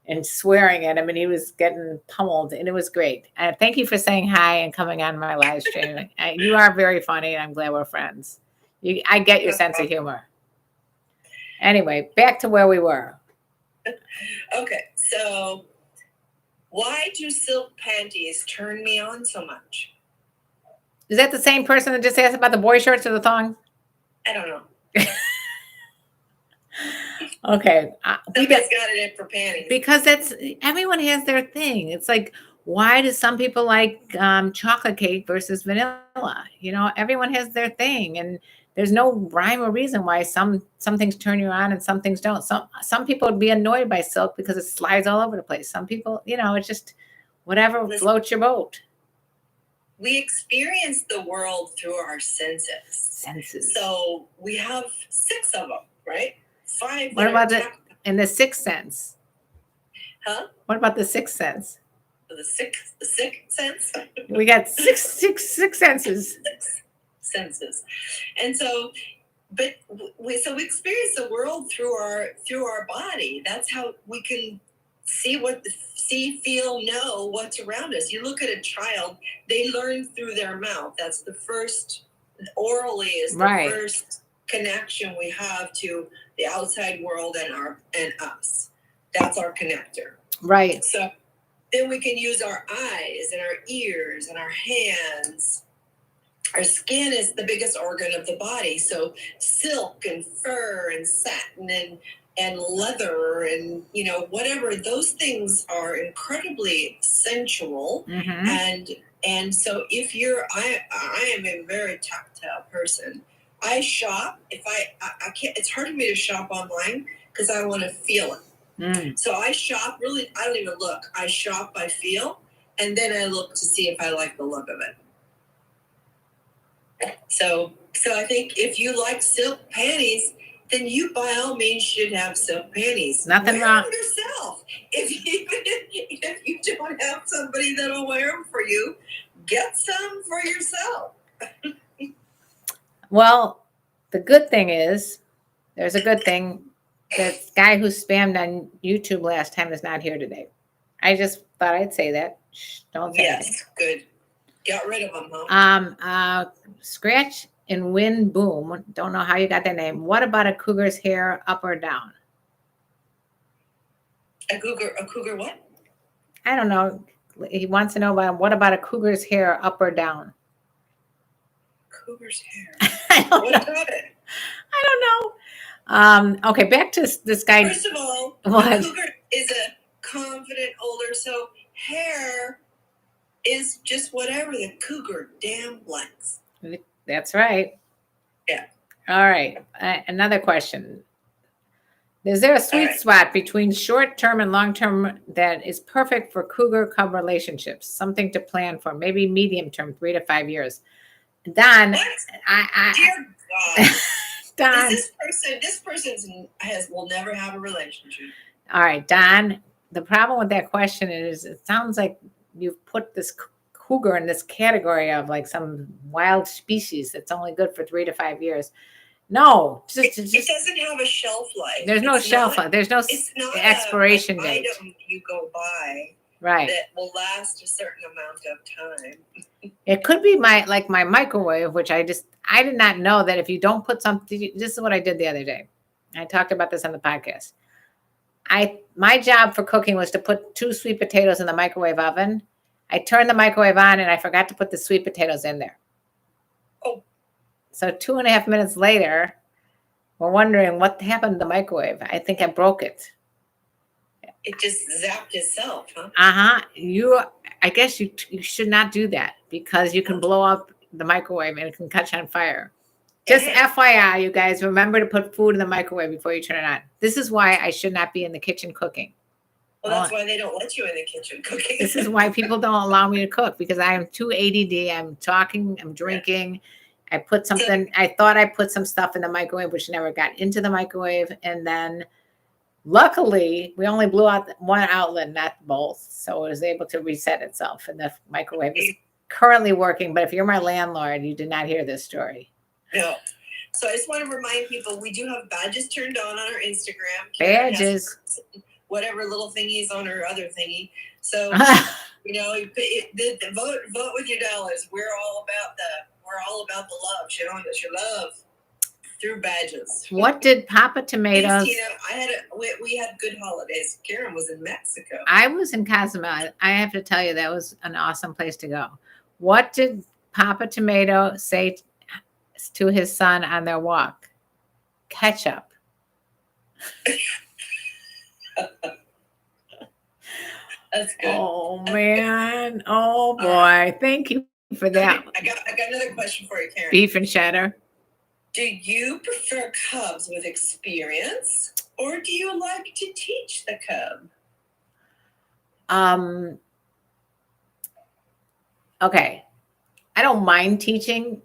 [SPEAKER 2] and swearing at him, and he was getting pummeled, and it was great. Thank you for saying hi and coming on my live stream. You are very funny, and I'm glad we're friends. I get your sense of humor. Anyway, back to where we were.
[SPEAKER 1] Okay, so why do silk panties turn me on so much?
[SPEAKER 2] Is that the same person that just asked about the boy shorts or the thong?
[SPEAKER 1] I don't know.
[SPEAKER 2] Okay.
[SPEAKER 1] Somebody's got it in for panties.
[SPEAKER 2] Because everyone has their thing. It's like, why do some people like chocolate cake versus vanilla? You know, everyone has their thing, and there's no rhyme or reason why some things turn you on and some things don't. Some people would be annoyed by silk because it slides all over the place. Some people, you know, it's just whatever floats your boat.
[SPEAKER 1] We experience the world through our senses. So we have 6 of them, right? 5.
[SPEAKER 2] What about in the sixth sense?
[SPEAKER 1] Huh?
[SPEAKER 2] What about the sixth sense?
[SPEAKER 1] The sixth sense?
[SPEAKER 2] We got six senses.
[SPEAKER 1] 6 senses. And so, but we experience the world through our body. That's how we can see, feel, know what's around us. You look at a child, they learn through their mouth. That's the first, orally is the first connection we have to the outside world and us. That's our connector.
[SPEAKER 2] Right.
[SPEAKER 1] So then we can use our eyes and our ears and our hands. Our skin is the biggest organ of the body. So silk and fur and satin and and leather and, whatever, those things are incredibly sensual.
[SPEAKER 2] Mm-hmm.
[SPEAKER 1] And so if I am a very tactile person. I shop. If I can't, it's hard for me to shop online because I want to feel it. So I shop, really, I don't even look. I shop by feel, and then I look to see if I like the look of it. So I think if you like silk panties, then you by all means should have silk panties.
[SPEAKER 2] Nothing
[SPEAKER 1] wear
[SPEAKER 2] wrong.
[SPEAKER 1] them yourself. If you don't have somebody that'll wear them for you, get some for yourself.
[SPEAKER 2] Well, the good thing is, there's a good thing. That guy who spammed on YouTube last time is not here today. I just thought I'd say that. Shh, don't say anything.
[SPEAKER 1] Yes, good. Got rid of them, huh?
[SPEAKER 2] Scratch and Win Boom. Don't know how you got that name. What about a cougar's hair, up or down?
[SPEAKER 1] A cougar what?
[SPEAKER 2] I don't know. He wants to know about what about a cougar's hair, up or down?
[SPEAKER 1] Cougar's hair.
[SPEAKER 2] I don't
[SPEAKER 1] What
[SPEAKER 2] know.
[SPEAKER 1] about it?
[SPEAKER 2] I don't know. Okay, back to this guy.
[SPEAKER 1] First of all,
[SPEAKER 2] What?
[SPEAKER 1] a cougar is a confident older, so hair is just whatever the cougar damn likes.
[SPEAKER 2] That's right.
[SPEAKER 1] Yeah.
[SPEAKER 2] All right. Another question. Is there a sweet spot between short-term and long-term that is perfect for cougar cub relationships? Something to plan for, maybe medium-term, 3 to 5 years. Don,
[SPEAKER 1] What?
[SPEAKER 2] I
[SPEAKER 1] Dear God.
[SPEAKER 2] Don.
[SPEAKER 1] This person will never have a relationship.
[SPEAKER 2] All right, Don. The problem with that question is it sounds like you've put this cougar in this category of like some wild species that's only good for 3 to 5 years. No,
[SPEAKER 1] it doesn't have a shelf life.
[SPEAKER 2] There's no shelf life. There's no expiration date.
[SPEAKER 1] Item you go buy
[SPEAKER 2] right
[SPEAKER 1] that will last a certain amount of time.
[SPEAKER 2] It could be my microwave, which I did not know that if you don't put something. This is what I did the other day. I talked about this on the podcast. My job for cooking was to put 2 sweet potatoes in the microwave oven. I turned the microwave on and I forgot to put the sweet potatoes in there.
[SPEAKER 1] Oh.
[SPEAKER 2] So 2.5 minutes later, we're wondering what happened to the microwave. I think I broke it.
[SPEAKER 1] It just zapped itself, huh?
[SPEAKER 2] I guess you should not do that because you can blow up the microwave and it can catch on fire. Just FYI, you guys, remember to put food in the microwave before you turn it on. This is why I should not be in the kitchen cooking.
[SPEAKER 1] Well, that's why they don't let you in the kitchen cooking.
[SPEAKER 2] This is why people don't allow me to cook because I am too ADD. I'm talking, I'm drinking. I put something, I thought I put some stuff in the microwave, which never got into the microwave. And then luckily, we only blew out one outlet, not both. So it was able to reset itself. And the microwave is currently working. But if you're my landlord, you did not hear this story.
[SPEAKER 1] No. So I just want to remind people, we do have badges turned on our Instagram.
[SPEAKER 2] Badges.
[SPEAKER 1] Whatever little thingies on her other thingy. So, vote with your dollars. We're all about the love. Showing us your love through badges.
[SPEAKER 2] What did Papa Tomatoes?
[SPEAKER 1] Tina, we had good holidays. Karen was in Mexico.
[SPEAKER 2] I was in Cozumel. I have to tell you, that was an awesome place to go. What did Papa Tomato say to his son on their walk? Ketchup.
[SPEAKER 1] That's good.
[SPEAKER 2] Oh man. Oh boy. Thank you for that.
[SPEAKER 1] Okay, I got another question for you, Karen.
[SPEAKER 2] Beef and cheddar.
[SPEAKER 1] Do you prefer cubs with experience or do you like to teach the cub?
[SPEAKER 2] Okay. I don't mind teaching,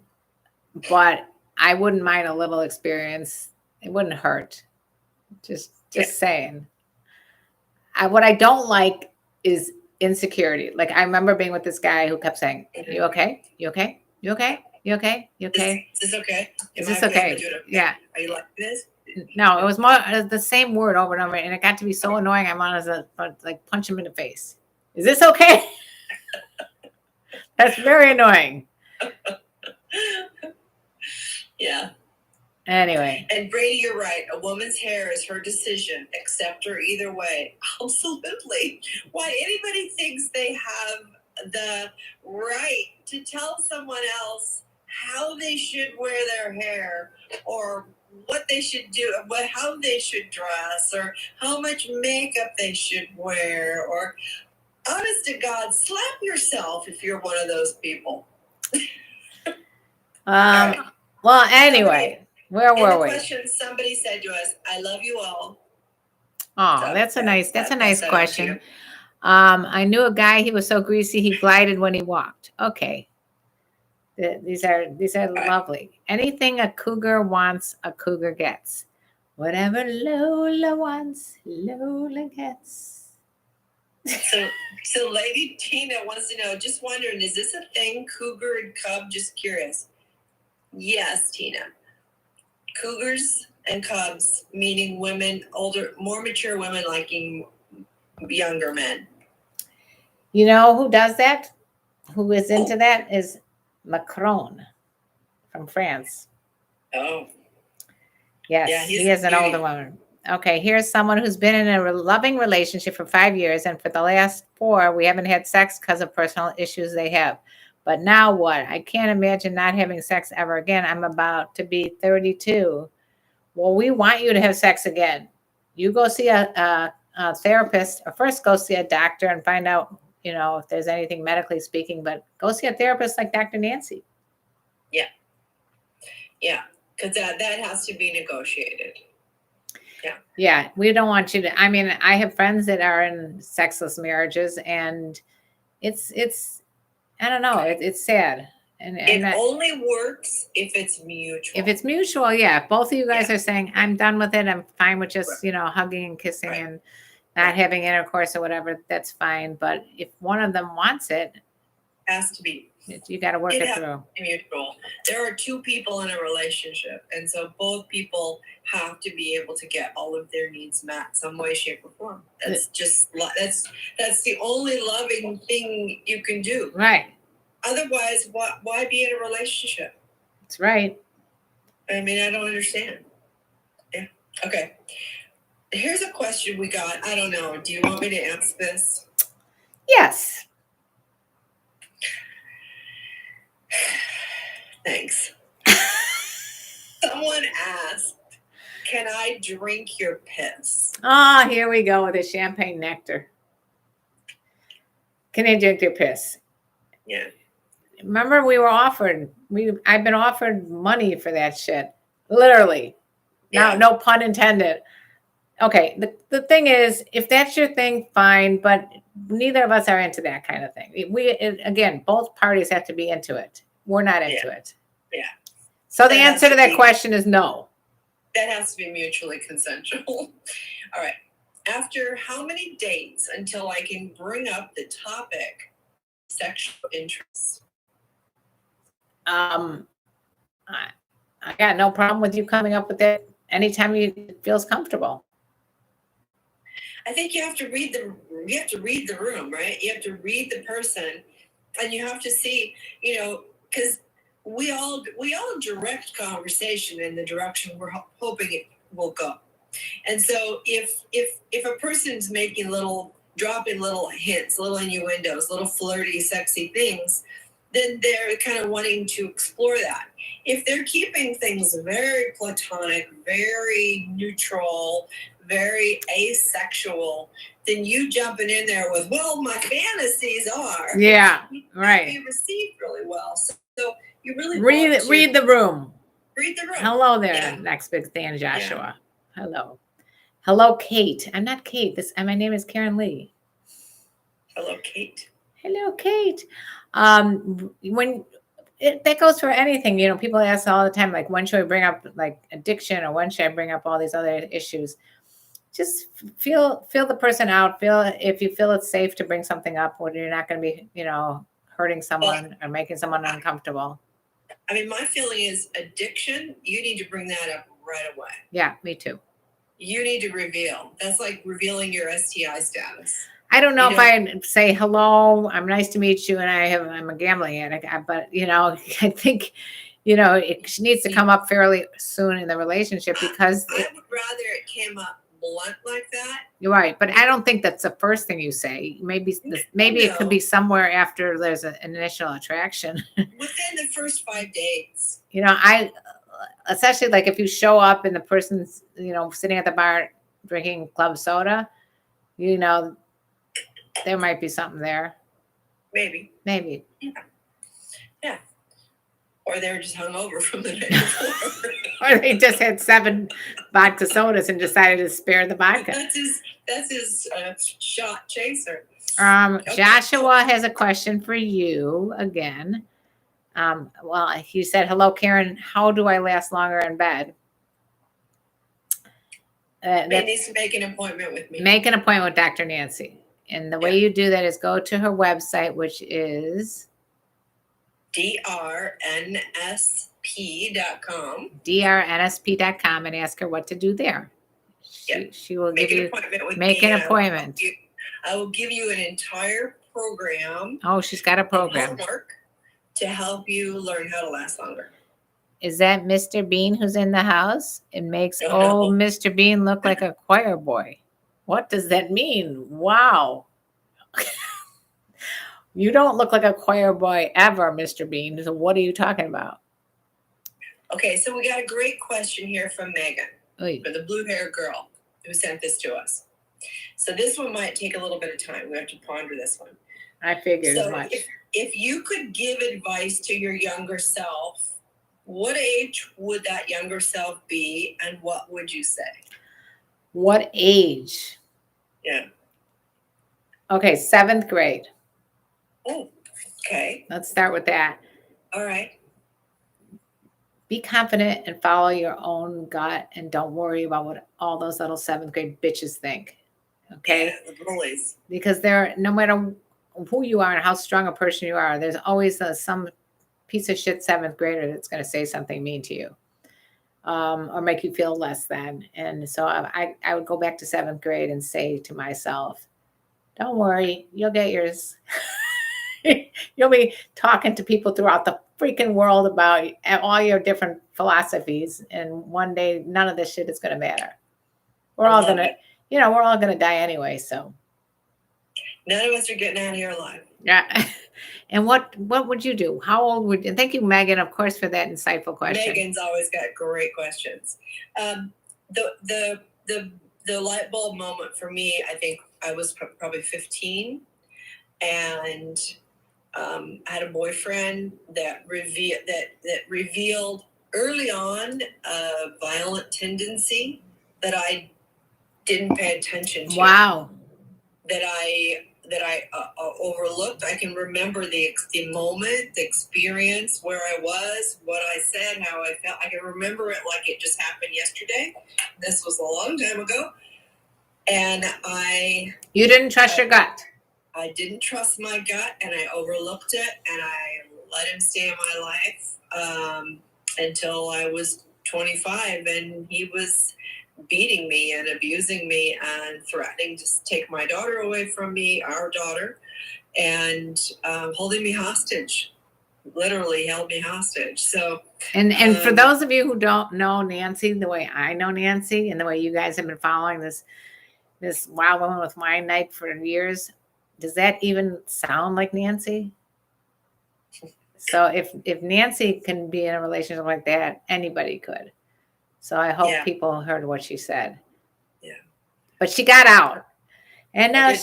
[SPEAKER 2] but I wouldn't mind a little experience. It wouldn't hurt. Just saying. What I don't like is insecurity. Like I remember being with this guy who kept saying, "You okay? You okay? You okay? You okay? You okay?
[SPEAKER 1] Is this okay?
[SPEAKER 2] Is this okay?" Yeah.
[SPEAKER 1] Are you like this?
[SPEAKER 2] No, it was more the same word over and over, and it got to be so annoying. I wanted to like punch him in the face. Is this okay? That's very annoying.
[SPEAKER 1] Yeah.
[SPEAKER 2] Anyway.
[SPEAKER 1] And Brady, you're right. A woman's hair is her decision. Accept her either way. Absolutely. Why anybody thinks they have the right to tell someone else how they should wear their hair or what they should do, how they should dress, or how much makeup they should wear, or honest to God, slap yourself if you're one of those people.
[SPEAKER 2] Right. Well, anyway, where were we?
[SPEAKER 1] Question somebody said to us, "I love you all."
[SPEAKER 2] Oh,
[SPEAKER 1] So,
[SPEAKER 2] that's a nice question.
[SPEAKER 1] you.
[SPEAKER 2] I knew a guy, he was so greasy he glided when he walked. Okay. These are lovely. Anything a cougar wants, a cougar gets. Whatever Lola wants, Lola gets. So Lady Tina wants to know, just wondering, is this a thing, cougar and cub? Just curious. Yes, Tina. Cougars and cubs, meaning women, older, more mature women liking younger men. You know who does that? Who is into that is Macron from France.
[SPEAKER 1] Oh.
[SPEAKER 2] Yes,
[SPEAKER 1] Yeah,
[SPEAKER 2] he is an older woman. Okay, here's someone who's been in a loving relationship for 5 years, and for the last 4, we haven't had sex because of personal issues they have. But now what? I can't imagine not having sex ever again. I'm about to be 32. Well, we want you to have sex again. You go see a therapist, or first go see a doctor and find out, if there's anything medically speaking, but go see a therapist like Dr. Nancy. Yeah. Yeah, because that has to be negotiated. Yeah, we don't want you to. I mean, I have friends that are in sexless marriages, and it's I don't know, it's sad. And it only works if it's mutual. If it's mutual, yeah. If both of you guys are saying, I'm done with it, I'm fine with just, hugging and kissing and not having intercourse or whatever, that's fine. But if one of them wants it, has to be. You got to work it through. Mutual. There are 2 people in a relationship, and so both people have to be able to get all of their needs met some way, shape, or form. That's that's the only loving thing you can do. Right. Otherwise, why be in a relationship? That's right. I mean, I don't understand. Yeah. Okay. Here's a question we got. I don't know. Do you want me to answer this? Yes. Thanks. Someone asked, can I drink your piss? Ah, here we go with the champagne nectar. Can I drink your piss? Yeah. Remember, I've been offered money for that shit. Literally. Yeah. No pun intended. Okay. The thing is, if that's your thing, fine, but neither of us are into that kind of thing. Again, both parties have to be into it. We're not into it. Yeah. So the answer to that question is no. That has to be mutually consensual. All right. After how many dates until I can bring up the topic sexual interest? I got no problem with you coming up with it anytime it feels comfortable. I think you have to read the room, right? You have to read the person, and you have to see, because we all direct conversation in the direction we're hoping it will go. And so if a person's dropping little hints, little innuendos, little flirty, sexy things, then they're kind of wanting to explore that. If they're keeping things very platonic, very neutral, very asexual, then you jumping in there with, well, my fantasies are. Yeah, right. Be received really well. So you really read the room. Read the room. Hello there, yeah. Next big thing, Joshua. Yeah. Hello, Kate. I'm not Kate. My name is KarenLee. Hello, Kate. Hello, Kate. That goes for anything, people ask all the time, like, when should I bring up like addiction, or when should I bring up all these other issues? Just feel the person out. If you feel it's safe to bring something up, when you're not going to be, hurting someone or making someone uncomfortable. I mean, my feeling is addiction. You need to bring that up right away. Yeah, me too. You need to reveal. That's like revealing your STI status. I don't know if I say, hello, I'm nice to meet you, and I'm a gambling addict, but I think, it needs to come up fairly soon in the relationship, because I would rather it came up blunt like that. You're right, but I don't think that's the first thing you say. Maybe it could be somewhere after there's an initial attraction. Within the first 5 dates. especially like if you show up and the person's, sitting at the bar drinking club soda, there might be something there.
[SPEAKER 1] Maybe. Yeah. Or they were just hungover from the night before.
[SPEAKER 2] Or they just had 7 vodka sodas and decided to spare the vodka.
[SPEAKER 1] That's his shot chaser.
[SPEAKER 2] Okay. Joshua has a question for you again. Well, he said, "Hello, Karen. How do I last longer in bed?"
[SPEAKER 1] He needs to make an appointment with me.
[SPEAKER 2] Make an appointment with Dr. Nancy. And the way you do that is go to her website, which is
[SPEAKER 1] drnsp.com.
[SPEAKER 2] drnsp.com, and ask her what to do there. She will
[SPEAKER 1] make
[SPEAKER 2] give
[SPEAKER 1] an
[SPEAKER 2] you
[SPEAKER 1] appointment with
[SPEAKER 2] make
[SPEAKER 1] me,
[SPEAKER 2] an appointment.
[SPEAKER 1] I will give you an entire program.
[SPEAKER 2] Oh, she's got a program.
[SPEAKER 1] Homework to help you learn how to last longer.
[SPEAKER 2] Is that Mr. Bean who's in the house? It makes old Mr. Bean look like a choir boy. What does that mean? Wow. You don't look like a choir boy ever, Mr. Bean. So what are you talking about?
[SPEAKER 1] Okay, so we got a great question here from Megan, for the blue hair girl who sent this to us. So this one might take a little bit of time. We have to ponder this one.
[SPEAKER 2] I figured as much.
[SPEAKER 1] If you could give advice to your younger self, what age would that younger self be, and what would you say?
[SPEAKER 2] What age?
[SPEAKER 1] Yeah.
[SPEAKER 2] Okay, 7th grade.
[SPEAKER 1] Oh, okay.
[SPEAKER 2] Let's start with that.
[SPEAKER 1] All right.
[SPEAKER 2] Be confident and follow your own gut, and don't worry about what all those little 7th grade bitches think. Okay?
[SPEAKER 1] Yeah, the bullies.
[SPEAKER 2] Because no matter who you are and how strong a person you are, there's always some piece of shit 7th grader that's going to say something mean to you, or make you feel less than. And so I would go back to 7th grade and say to myself, don't worry, you'll get yours. You'll be talking to people throughout the freaking world about all your different philosophies, and one day none of this shit is going to matter. We're all going to die anyway, so
[SPEAKER 1] none of us are getting out of here alive.
[SPEAKER 2] Yeah. And what would you do? How old would you? Thank you, Megan, of course, for that insightful question.
[SPEAKER 1] Megan's always got great questions. The light bulb moment for me, I think I was probably 15, and I had a boyfriend that revealed early on a violent tendency that I didn't pay attention to.
[SPEAKER 2] Wow.
[SPEAKER 1] That I overlooked. I can remember the moment, the experience, where I was, what I said, how I felt. I can remember it like it just happened yesterday. This was a long time ago. And
[SPEAKER 2] You didn't trust your gut.
[SPEAKER 1] I didn't trust my gut, and I overlooked it, and I let him stay in my life until I was 25, and he was beating me and abusing me and threatening to take my daughter away from me, our daughter, and holding me hostage. Literally held me hostage. So,
[SPEAKER 2] and for those of you who don't know Nancy the way I know Nancy, and the way you guys have been following this Wild Woman with Wine Night for years, does that even sound like Nancy? So if Nancy can be in a relationship like that, anybody could. So I hope people heard what she said.
[SPEAKER 1] Yeah.
[SPEAKER 2] But she got out. And now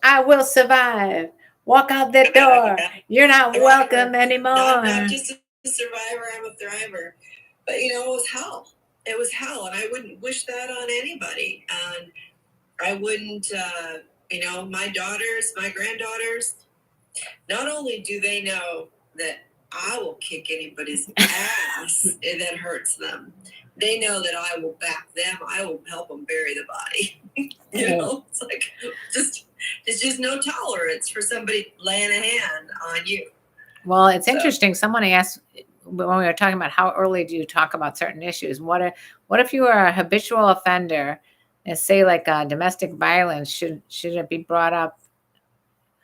[SPEAKER 2] I will survive. Walk out that door. You're not welcome anymore.
[SPEAKER 1] No, I'm not just a survivor, I'm a thriver. But, it was hell. It was hell. And I wouldn't wish that on anybody. And I wouldn't, my daughters, my granddaughters, not only do they know that I will kick anybody's ass that hurts them, they know that I will back them. I will help them bury the body. It's like there's just no tolerance for somebody laying a hand on you.
[SPEAKER 2] Well, it's interesting. Someone asked when we were talking about how early do you talk about certain issues. What if you are a habitual offender, and say like domestic violence? Should it be brought up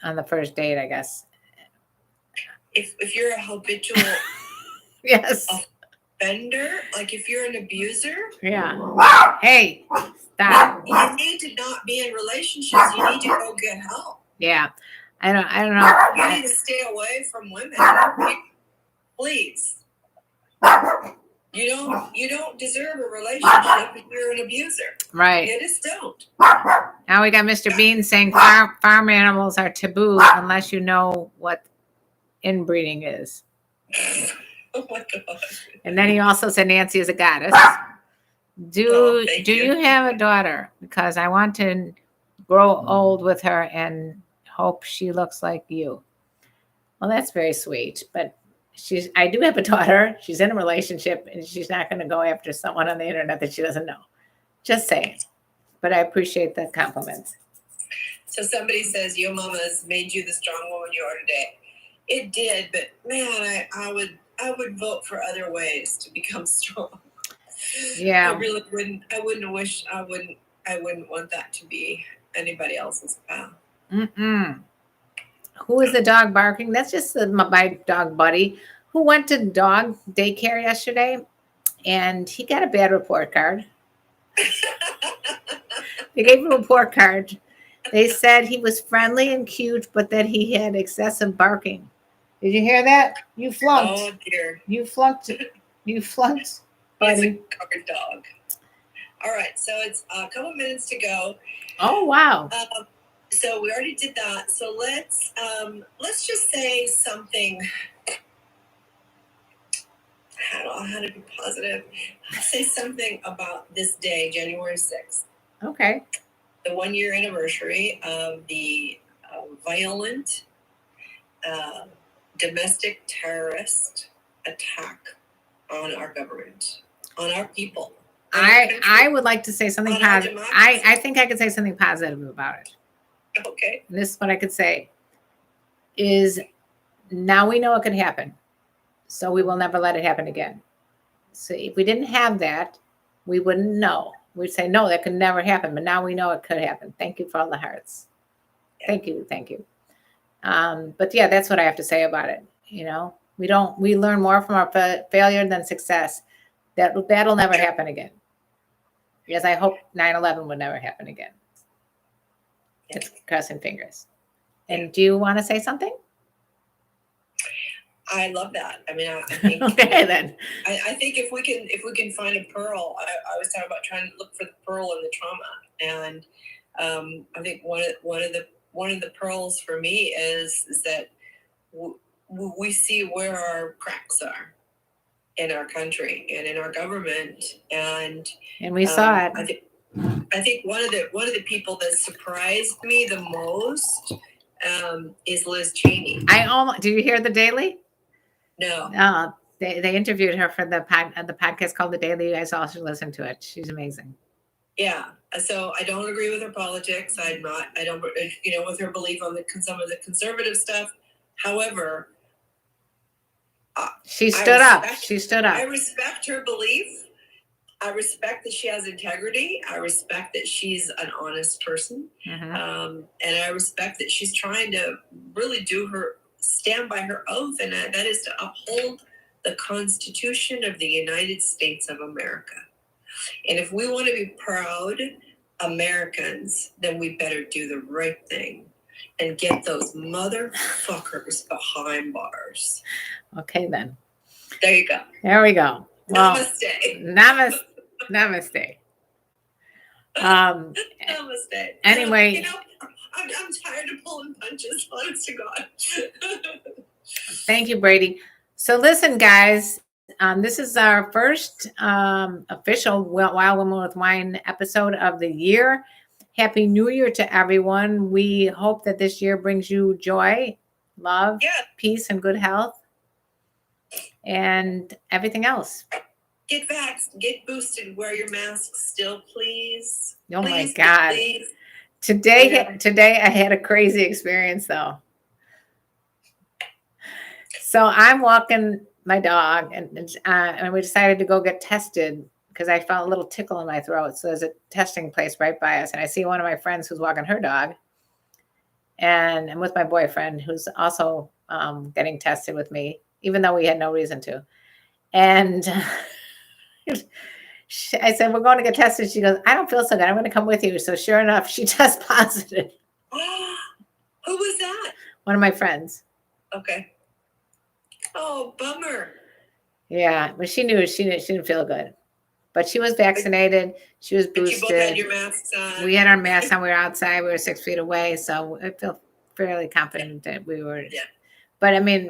[SPEAKER 2] on the first date? I guess.
[SPEAKER 1] If you're a habitual
[SPEAKER 2] yes.
[SPEAKER 1] offender, like if you're an abuser,
[SPEAKER 2] hey, stop.
[SPEAKER 1] You need to not be in relationships. You need to go get help.
[SPEAKER 2] Yeah, I don't know.
[SPEAKER 1] You need to stay away from women, please. You don't deserve a relationship if you're an abuser.
[SPEAKER 2] Right.
[SPEAKER 1] You just don't.
[SPEAKER 2] Now we got Mr. Bean saying farm animals are taboo unless you know what inbreeding is.
[SPEAKER 1] Oh my God.
[SPEAKER 2] And then he also said Nancy is a goddess. Do you have a daughter? Because I want to grow old with her and hope she looks like you. Well, that's very sweet, but I do have a daughter. She's in a relationship and she's not going to go after someone on the internet that she doesn't know. Just saying. But I appreciate the compliments.
[SPEAKER 1] So somebody says your mama's made you the strong woman you are today. It did, but man, I would vote for other ways to become strong.
[SPEAKER 2] Yeah.
[SPEAKER 1] I really wouldn't. I wouldn't want that to be anybody else's path.
[SPEAKER 2] Who is the dog barking? That's just my dog buddy who went to dog daycare yesterday, and he got a bad report card. They gave him a report card. They said he was friendly and cute, but that he had excessive barking. Did you hear that? You flunked.
[SPEAKER 1] Oh dear.
[SPEAKER 2] You flunked. You flunked, buddy.
[SPEAKER 1] He's a guard dog. All right, so it's a couple minutes to go.
[SPEAKER 2] Oh wow.
[SPEAKER 1] So we already did that. So let's just say something. How to be positive. Let's say something about this day, January 6th.
[SPEAKER 2] Okay.
[SPEAKER 1] The 1-year anniversary of the violent domestic terrorist attack on our government, on our people.
[SPEAKER 2] I would like to say something positive. I think I could say something positive about it.
[SPEAKER 1] Okay.
[SPEAKER 2] And this is what I could say is now we know it could happen. So we will never let it happen again. So if we didn't have that, we wouldn't know. We'd say, no, that could never happen. But now we know it could happen. Thank you for all the hearts. Yeah. Thank you. But yeah, that's what I have to say about it. You know, we learn more from our failure than success. That'll never happen again. Yes, I hope 9/11 would never happen again. It's crossing fingers. And do you want to say something?
[SPEAKER 1] I love that. I mean, I think
[SPEAKER 2] okay then.
[SPEAKER 1] I think if we can find a pearl, I was talking about trying to look for the pearl in the trauma, and I think one of the pearls for me is that we see where our cracks are in our country and in our government, and
[SPEAKER 2] we saw it.
[SPEAKER 1] I think one of the people that surprised me the most is Liz Cheney.
[SPEAKER 2] Did you hear the Daily?
[SPEAKER 1] No.
[SPEAKER 2] They interviewed her for the podcast called The Daily. You guys all should listen to it. She's amazing.
[SPEAKER 1] Yeah. So I don't agree with her politics. I don't, with her belief on some of the conservative stuff. However,
[SPEAKER 2] she stood up.
[SPEAKER 1] I respect her belief. I respect that she has integrity. I respect that she's an honest person. Mm-hmm. And I respect that she's trying to really stand by her oath, and that is to uphold the Constitution of the United States of America. And if we want to be proud Americans, then we better do the right thing and get those motherfuckers behind bars.
[SPEAKER 2] Okay, then.
[SPEAKER 1] There you go.
[SPEAKER 2] There we go. Well,
[SPEAKER 1] namaste.
[SPEAKER 2] Namaste.
[SPEAKER 1] Namaste.
[SPEAKER 2] Anyway.
[SPEAKER 1] I'm tired of pulling punches, honest to God.
[SPEAKER 2] Thank you, Brady. So listen, guys, this is our first official Wild Women with Wine episode of the year. Happy New Year to everyone. We hope that this year brings you joy, love, peace, and good health, and everything else.
[SPEAKER 1] Get vaxxed, get boosted, wear your masks still, please.
[SPEAKER 2] Oh my God. Please. Today I had a crazy experience though. So I'm walking my dog and we decided to go get tested because I felt a little tickle in my throat. So there's a testing place right by us. And I see one of my friends who's walking her dog. And I'm with my boyfriend who's also getting tested with me, even though we had no reason to. And I said, we're going to get tested. She goes, I don't feel so good. I'm going to come with you. So sure enough, she tests positive.
[SPEAKER 1] Who was that?
[SPEAKER 2] One of my friends.
[SPEAKER 1] Okay. Oh, bummer.
[SPEAKER 2] Yeah, but she knew she didn't feel good. But she was vaccinated. She was
[SPEAKER 1] But you both had
[SPEAKER 2] boosted.
[SPEAKER 1] your masks on.
[SPEAKER 2] We had our masks on. We were outside. We were 6 feet away. So I feel fairly confident that we were.
[SPEAKER 1] Yeah.
[SPEAKER 2] But I mean,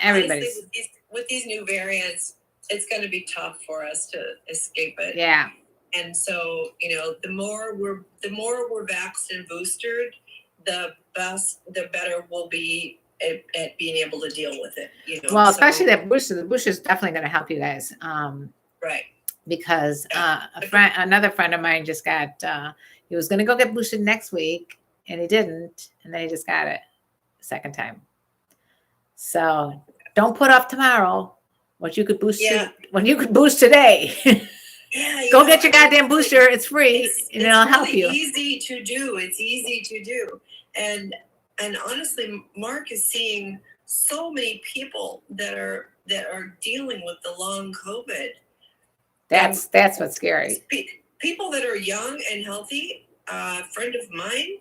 [SPEAKER 2] everybody's.
[SPEAKER 1] Honestly, with these new variants, it's going to be tough for us to escape it.
[SPEAKER 2] Yeah.
[SPEAKER 1] And so, the more we're vaxxed and boosted, the better we'll be at being able to deal with it.
[SPEAKER 2] Well, especially that booster. The booster is definitely going to help you guys.
[SPEAKER 1] Right.
[SPEAKER 2] Because another friend of mine just got. He was going to go get boosted next week, and he didn't, and then he just got it the second time. So don't put off tomorrow what you could boost when you could boost today.
[SPEAKER 1] Yeah,
[SPEAKER 2] go get your goddamn booster. It's free, and it'll help you.
[SPEAKER 1] It's easy to do. And honestly, Mark is seeing so many people that are dealing with the long COVID.
[SPEAKER 2] That's what's scary.
[SPEAKER 1] People that are young and healthy. A friend of mine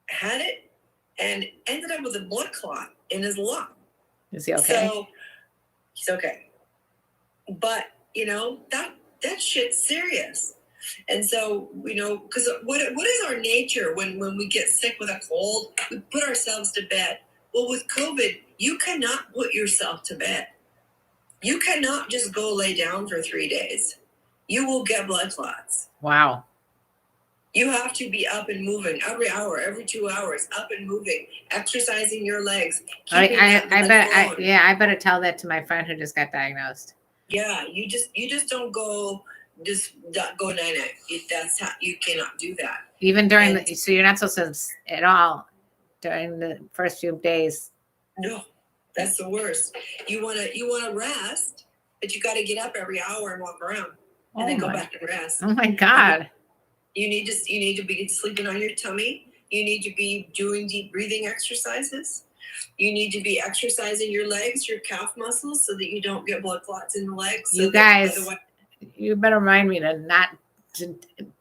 [SPEAKER 1] had it and ended up with a blood clot in his lung.
[SPEAKER 2] Is he okay?
[SPEAKER 1] So he's okay. But that shit's serious. And so, because what is our nature when we get sick with a cold? We put ourselves to bed. Well, with COVID, you cannot put yourself to bed. You cannot just go lay down for 3 days. You will get blood clots.
[SPEAKER 2] Wow.
[SPEAKER 1] You have to be up and moving every hour, every 2 hours, up and moving, exercising your legs.
[SPEAKER 2] I better tell that to my friend who just got diagnosed.
[SPEAKER 1] Yeah, you just don't go night. That's how you cannot do that.
[SPEAKER 2] Even during so you're not supposed to at all during the first few days.
[SPEAKER 1] No, that's the worst. You wanna rest, but you got to get up every hour and walk around, and then go back and rest.
[SPEAKER 2] Oh my God!
[SPEAKER 1] You need to be sleeping on your tummy. You need to be doing deep breathing exercises. You need to be exercising your legs, your calf muscles, so that you don't get blood clots in the legs. So
[SPEAKER 2] you guys, you better remind me to not.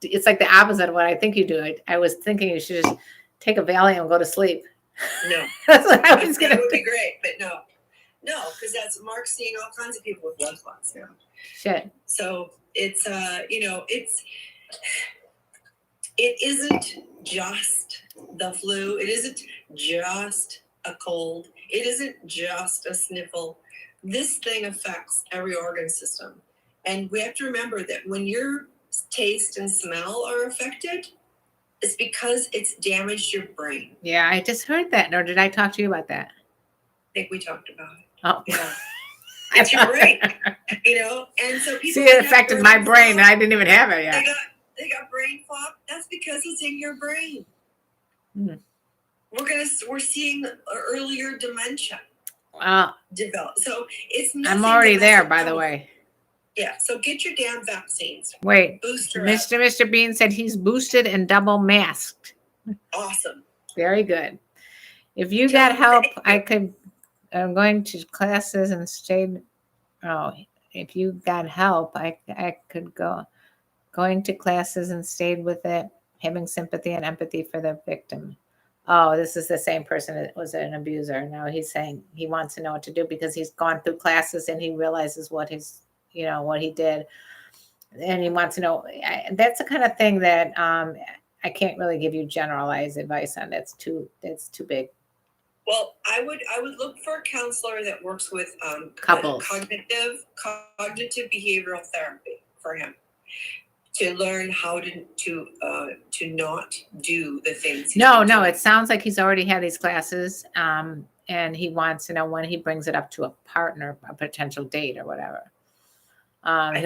[SPEAKER 2] It's like the opposite of what I think you do. I was thinking you should just take a Valium and go to sleep.
[SPEAKER 1] No,
[SPEAKER 2] that's what I was
[SPEAKER 1] gonna. That would be great, but no, because that's Mark's seeing all kinds of people with blood clots now.
[SPEAKER 2] Shit.
[SPEAKER 1] So it's it isn't just the flu. It isn't just a cold. It isn't just a sniffle. This thing affects every organ system. And we have to remember that when your taste and smell are affected, it's because it's damaged your brain.
[SPEAKER 2] Yeah, I just heard that. Or did I talk to you about that?
[SPEAKER 1] I think we talked about it.
[SPEAKER 2] Oh.
[SPEAKER 1] Yeah. It's your brain, and so people.
[SPEAKER 2] See, it affected my brain. I didn't even have it yet.
[SPEAKER 1] They got brain fog. That's because it's in your brain.
[SPEAKER 2] Hmm.
[SPEAKER 1] We're seeing earlier dementia develop. So it's
[SPEAKER 2] I'm already there, by the way.
[SPEAKER 1] Yeah. So get your damn vaccines.
[SPEAKER 2] Wait,
[SPEAKER 1] Booster
[SPEAKER 2] Mr. Bean said he's boosted and double masked.
[SPEAKER 1] Awesome.
[SPEAKER 2] Very good. If you got help, I'm going to classes and stayed. Oh, if you got help, I could go. Going to classes and stayed with it, having sympathy and empathy for the victim. Oh, this is the same person that was an abuser. Now he's saying he wants to know what to do because he's gone through classes and he realizes what he did. And he wants to know. That's the kind of thing that I can't really give you generalized advice on. That's too big.
[SPEAKER 1] Well, I would look for a counselor that works with
[SPEAKER 2] couples,
[SPEAKER 1] cognitive behavioral therapy for him, to learn how to not do the things.
[SPEAKER 2] No, it sounds like he's already had these classes, and he wants to know when he brings it up to a partner, a potential date or whatever. I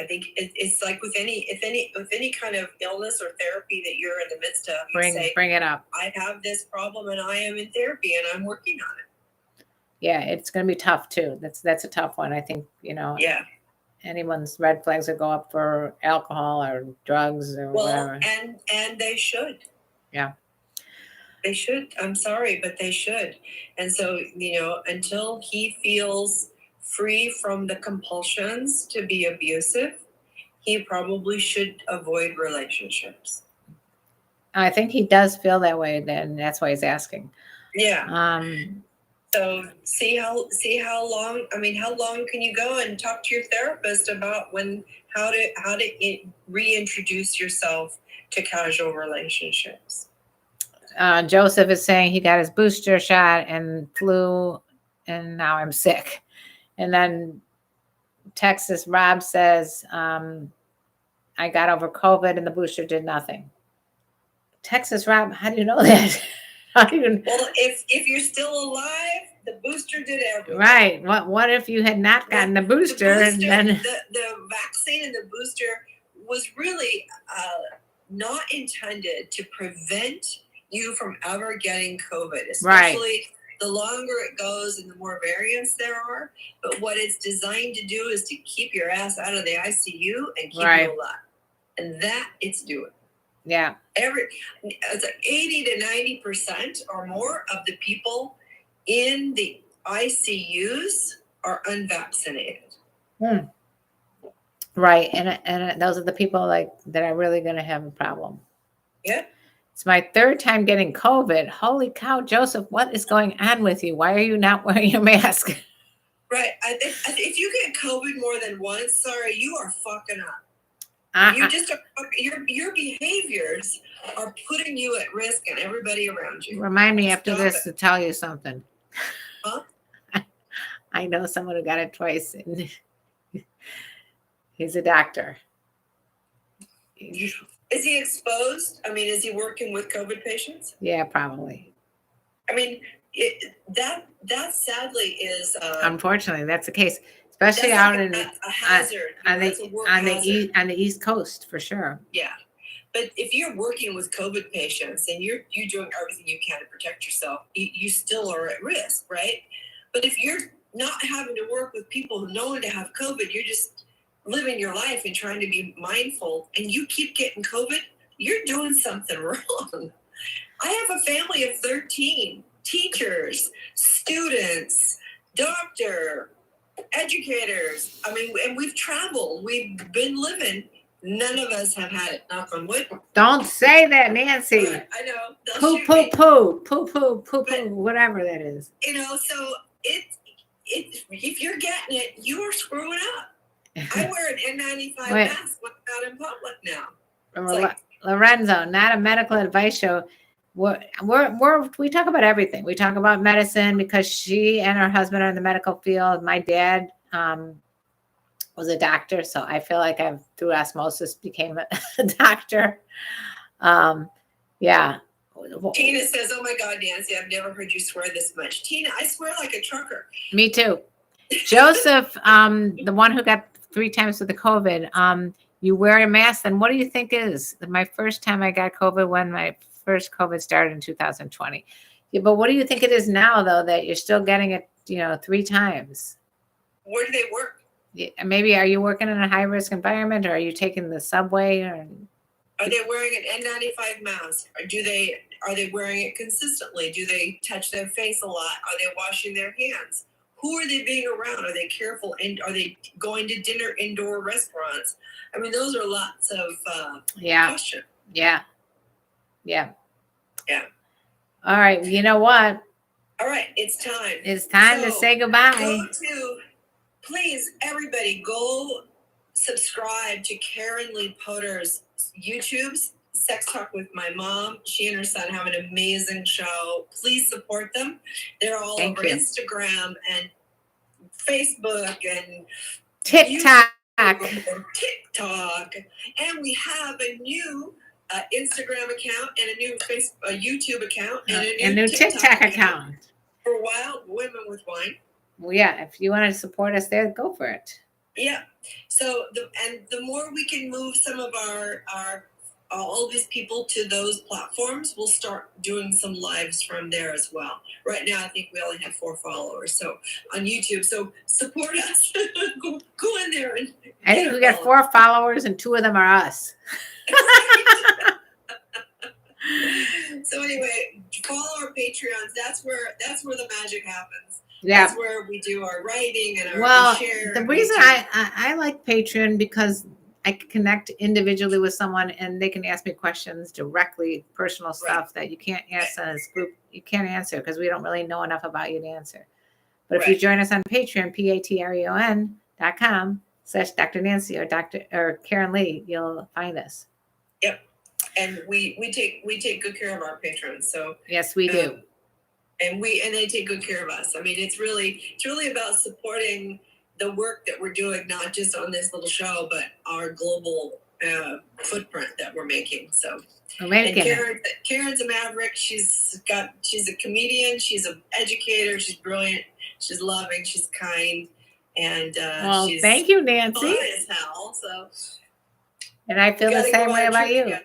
[SPEAKER 1] think it's like with any kind of illness or therapy that you're in the midst of.
[SPEAKER 2] Bring it up.
[SPEAKER 1] I have this problem and I am in therapy and I'm working on it.
[SPEAKER 2] Yeah, it's going to be tough too. That's a tough one. I think
[SPEAKER 1] Yeah.
[SPEAKER 2] Anyone's red flags would go up for alcohol or drugs or whatever.
[SPEAKER 1] And they should.
[SPEAKER 2] Yeah.
[SPEAKER 1] They should. I'm sorry, but they should. And so, until he feels free from the compulsions to be abusive, he probably should avoid relationships.
[SPEAKER 2] I think he does feel that way, then that's why he's asking.
[SPEAKER 1] Yeah. So see how long. I mean, how long can you go and talk to your therapist about how to reintroduce yourself to casual relationships?
[SPEAKER 2] Joseph is saying he got his booster shot and flu, and now I'm sick. And then Texas Rob says, I got over COVID and the booster did nothing. Texas Rob, how do you know that?
[SPEAKER 1] Well, if you're still alive, the booster did everything.
[SPEAKER 2] Right. What if you had not gotten the booster, and then
[SPEAKER 1] the vaccine and the booster was really not intended to prevent you from ever getting COVID, especially the longer it goes and the more variants there are. But what it's designed to do is to keep your ass out of the ICU and keep you alive. And that it's doing.
[SPEAKER 2] Yeah.
[SPEAKER 1] It's like 80 to 90% or more of the people in the ICUs are unvaccinated.
[SPEAKER 2] Right. And those are the people like that are really going to have a problem.
[SPEAKER 1] Yeah.
[SPEAKER 2] It's my third time getting COVID. Holy cow, Joseph, what is going on with you? Why are you not wearing your mask?
[SPEAKER 1] Right. If you get COVID more than once, sorry, you are fucking up. You just your behaviors are putting you at risk and everybody around you.
[SPEAKER 2] Remind me after this to tell you something.
[SPEAKER 1] Huh?
[SPEAKER 2] I know someone who got it twice, and he's a doctor.
[SPEAKER 1] Is he exposed? I mean, is he working with COVID patients?
[SPEAKER 2] Yeah, probably.
[SPEAKER 1] I mean, that sadly is.
[SPEAKER 2] Unfortunately, that's the case. Especially out in
[SPEAKER 1] a hazard
[SPEAKER 2] on the East Coast, for sure.
[SPEAKER 1] Yeah, but if you're working with COVID patients and you're doing everything you can to protect yourself, you still are at risk, right? But if you're not having to work with people who know to have COVID, you're just living your life and trying to be mindful, and you keep getting COVID, you're doing something wrong. I have a family of 13 teachers, students, doctor, educators. I mean, and we've traveled, we've been living. None of us have had it. Knock on wood.
[SPEAKER 2] Don't say that, Nancy.
[SPEAKER 1] I know.
[SPEAKER 2] Poo, whatever that is.
[SPEAKER 1] You know, so if you're getting it, you are screwing up. I wear an N95 mask when I'm out in public now.
[SPEAKER 2] Lorenzo, not a medical advice show. We talk about everything. We talk about medicine because she and her husband are in the medical field. My dad was a doctor, so I feel like I've through osmosis became a doctor. Yeah.
[SPEAKER 1] Tina says, "Oh my God, Nancy, I've never heard you swear this much." Tina, I swear like a trucker.
[SPEAKER 2] Me too. Joseph, the one who got 3 times with the COVID, you wear a mask. And what do you think is my first time I got COVID when my first COVID started in 2020? Yeah, but what do you think it is now, though, that you're still getting it, 3 times?
[SPEAKER 1] Where do they work?
[SPEAKER 2] Yeah, maybe are you working in a high risk environment, or are you taking the subway? Or
[SPEAKER 1] are they wearing an N95 mask? Or are they wearing it consistently? Do they touch their face a lot? Are they washing their hands? Who are they being around? Are they careful? And are they going to dinner indoor restaurants? I mean, those are lots of questions.
[SPEAKER 2] Yeah. All right. You know what?
[SPEAKER 1] All right. It's time.
[SPEAKER 2] It's time to say goodbye.
[SPEAKER 1] Please, everybody, go subscribe to KarenLee Potter's YouTube's Sex Talk with My Mom. She and her son have an amazing show. Please support them. They're all over Instagram and Facebook and
[SPEAKER 2] TikTok.
[SPEAKER 1] And we have a new Instagram account and a new YouTube account and a new TikTok account for Wild Women with Wine.
[SPEAKER 2] Well, yeah, if you want to support us there, go for it.
[SPEAKER 1] Yeah. So the more we can move some of our all these people to those platforms, we'll start doing some lives from there as well. Right now, I think we only have 4 followers so on YouTube. So support us. go in there. And
[SPEAKER 2] I think we got 4 followers and 2 of them are us.
[SPEAKER 1] So anyway, follow our Patreons. That's where the magic happens.
[SPEAKER 2] Yeah.
[SPEAKER 1] That's where we do our writing and our share.
[SPEAKER 2] The reason I like Patreon because I can connect individually with someone and they can ask me questions directly, personal stuff that you can't ask in this group. You can't answer because we don't really know enough about you to answer. But if you join us on Patreon, patreon.com/Dr. Nancy or KarenLee, you'll find us.
[SPEAKER 1] Yep. And we take good care of our patrons. So
[SPEAKER 2] yes, we do.
[SPEAKER 1] And they take good care of us. I mean, it's really about supporting the work that we're doing, not just on this little show, but our global footprint that we're making. So, and Karen's a maverick. She's a comedian. She's an educator. She's brilliant. She's loving. She's kind. And she's
[SPEAKER 2] thank you, Nancy.
[SPEAKER 1] Fun as hell. So,
[SPEAKER 2] and I feel the same way about you. Again.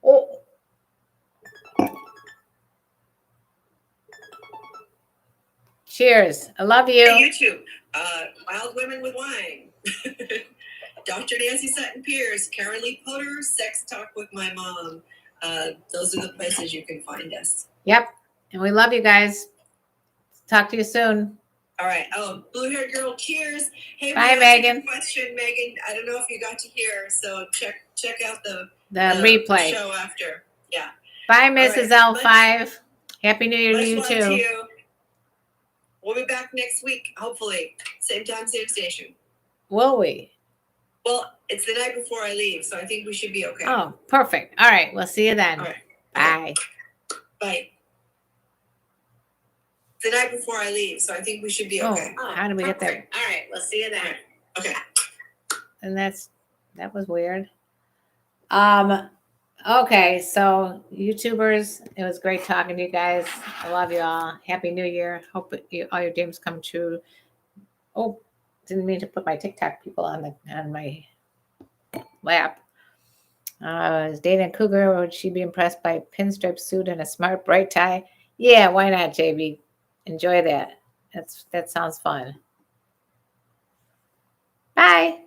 [SPEAKER 2] Oh. Cheers. I love you.
[SPEAKER 1] Hey, you too. Wild Women with Wine. Dr. Nancy Sutton-Pierce, KarenLee Potter, Sex Talk with My Mom. Those are the places you can find us.
[SPEAKER 2] Yep. And we love you guys. Talk to you soon.
[SPEAKER 1] All right. Oh, Blue Hair Girl, cheers. Hey,
[SPEAKER 2] bye, Megan.
[SPEAKER 1] Question, Megan. I don't know if you got to hear, so check out the
[SPEAKER 2] replay
[SPEAKER 1] show after. Yeah.
[SPEAKER 2] Bye, Mrs. L5. Happy New Year to you too.
[SPEAKER 1] To you. We'll be back next week, hopefully. Same time, same station.
[SPEAKER 2] Will we?
[SPEAKER 1] Well, it's the night before I leave, so I think we should be okay.
[SPEAKER 2] Oh, perfect. All right. We'll see you then.
[SPEAKER 1] All right.
[SPEAKER 2] Bye.
[SPEAKER 1] Bye. The night before I leave, so I think we should be okay.
[SPEAKER 2] How did we get there?
[SPEAKER 1] All right. We'll see you then. Okay.
[SPEAKER 2] And that was weird. Okay, so YouTubers, it was great talking to you guys. I love you all. Happy New Year. Hope all your dreams come true. Oh, didn't mean to put my TikTok people on my lap. Is dating a cougar, would she be impressed by a pinstripe suit and a smart bright tie? Yeah, why not, JB? Enjoy that. That sounds fun. Bye.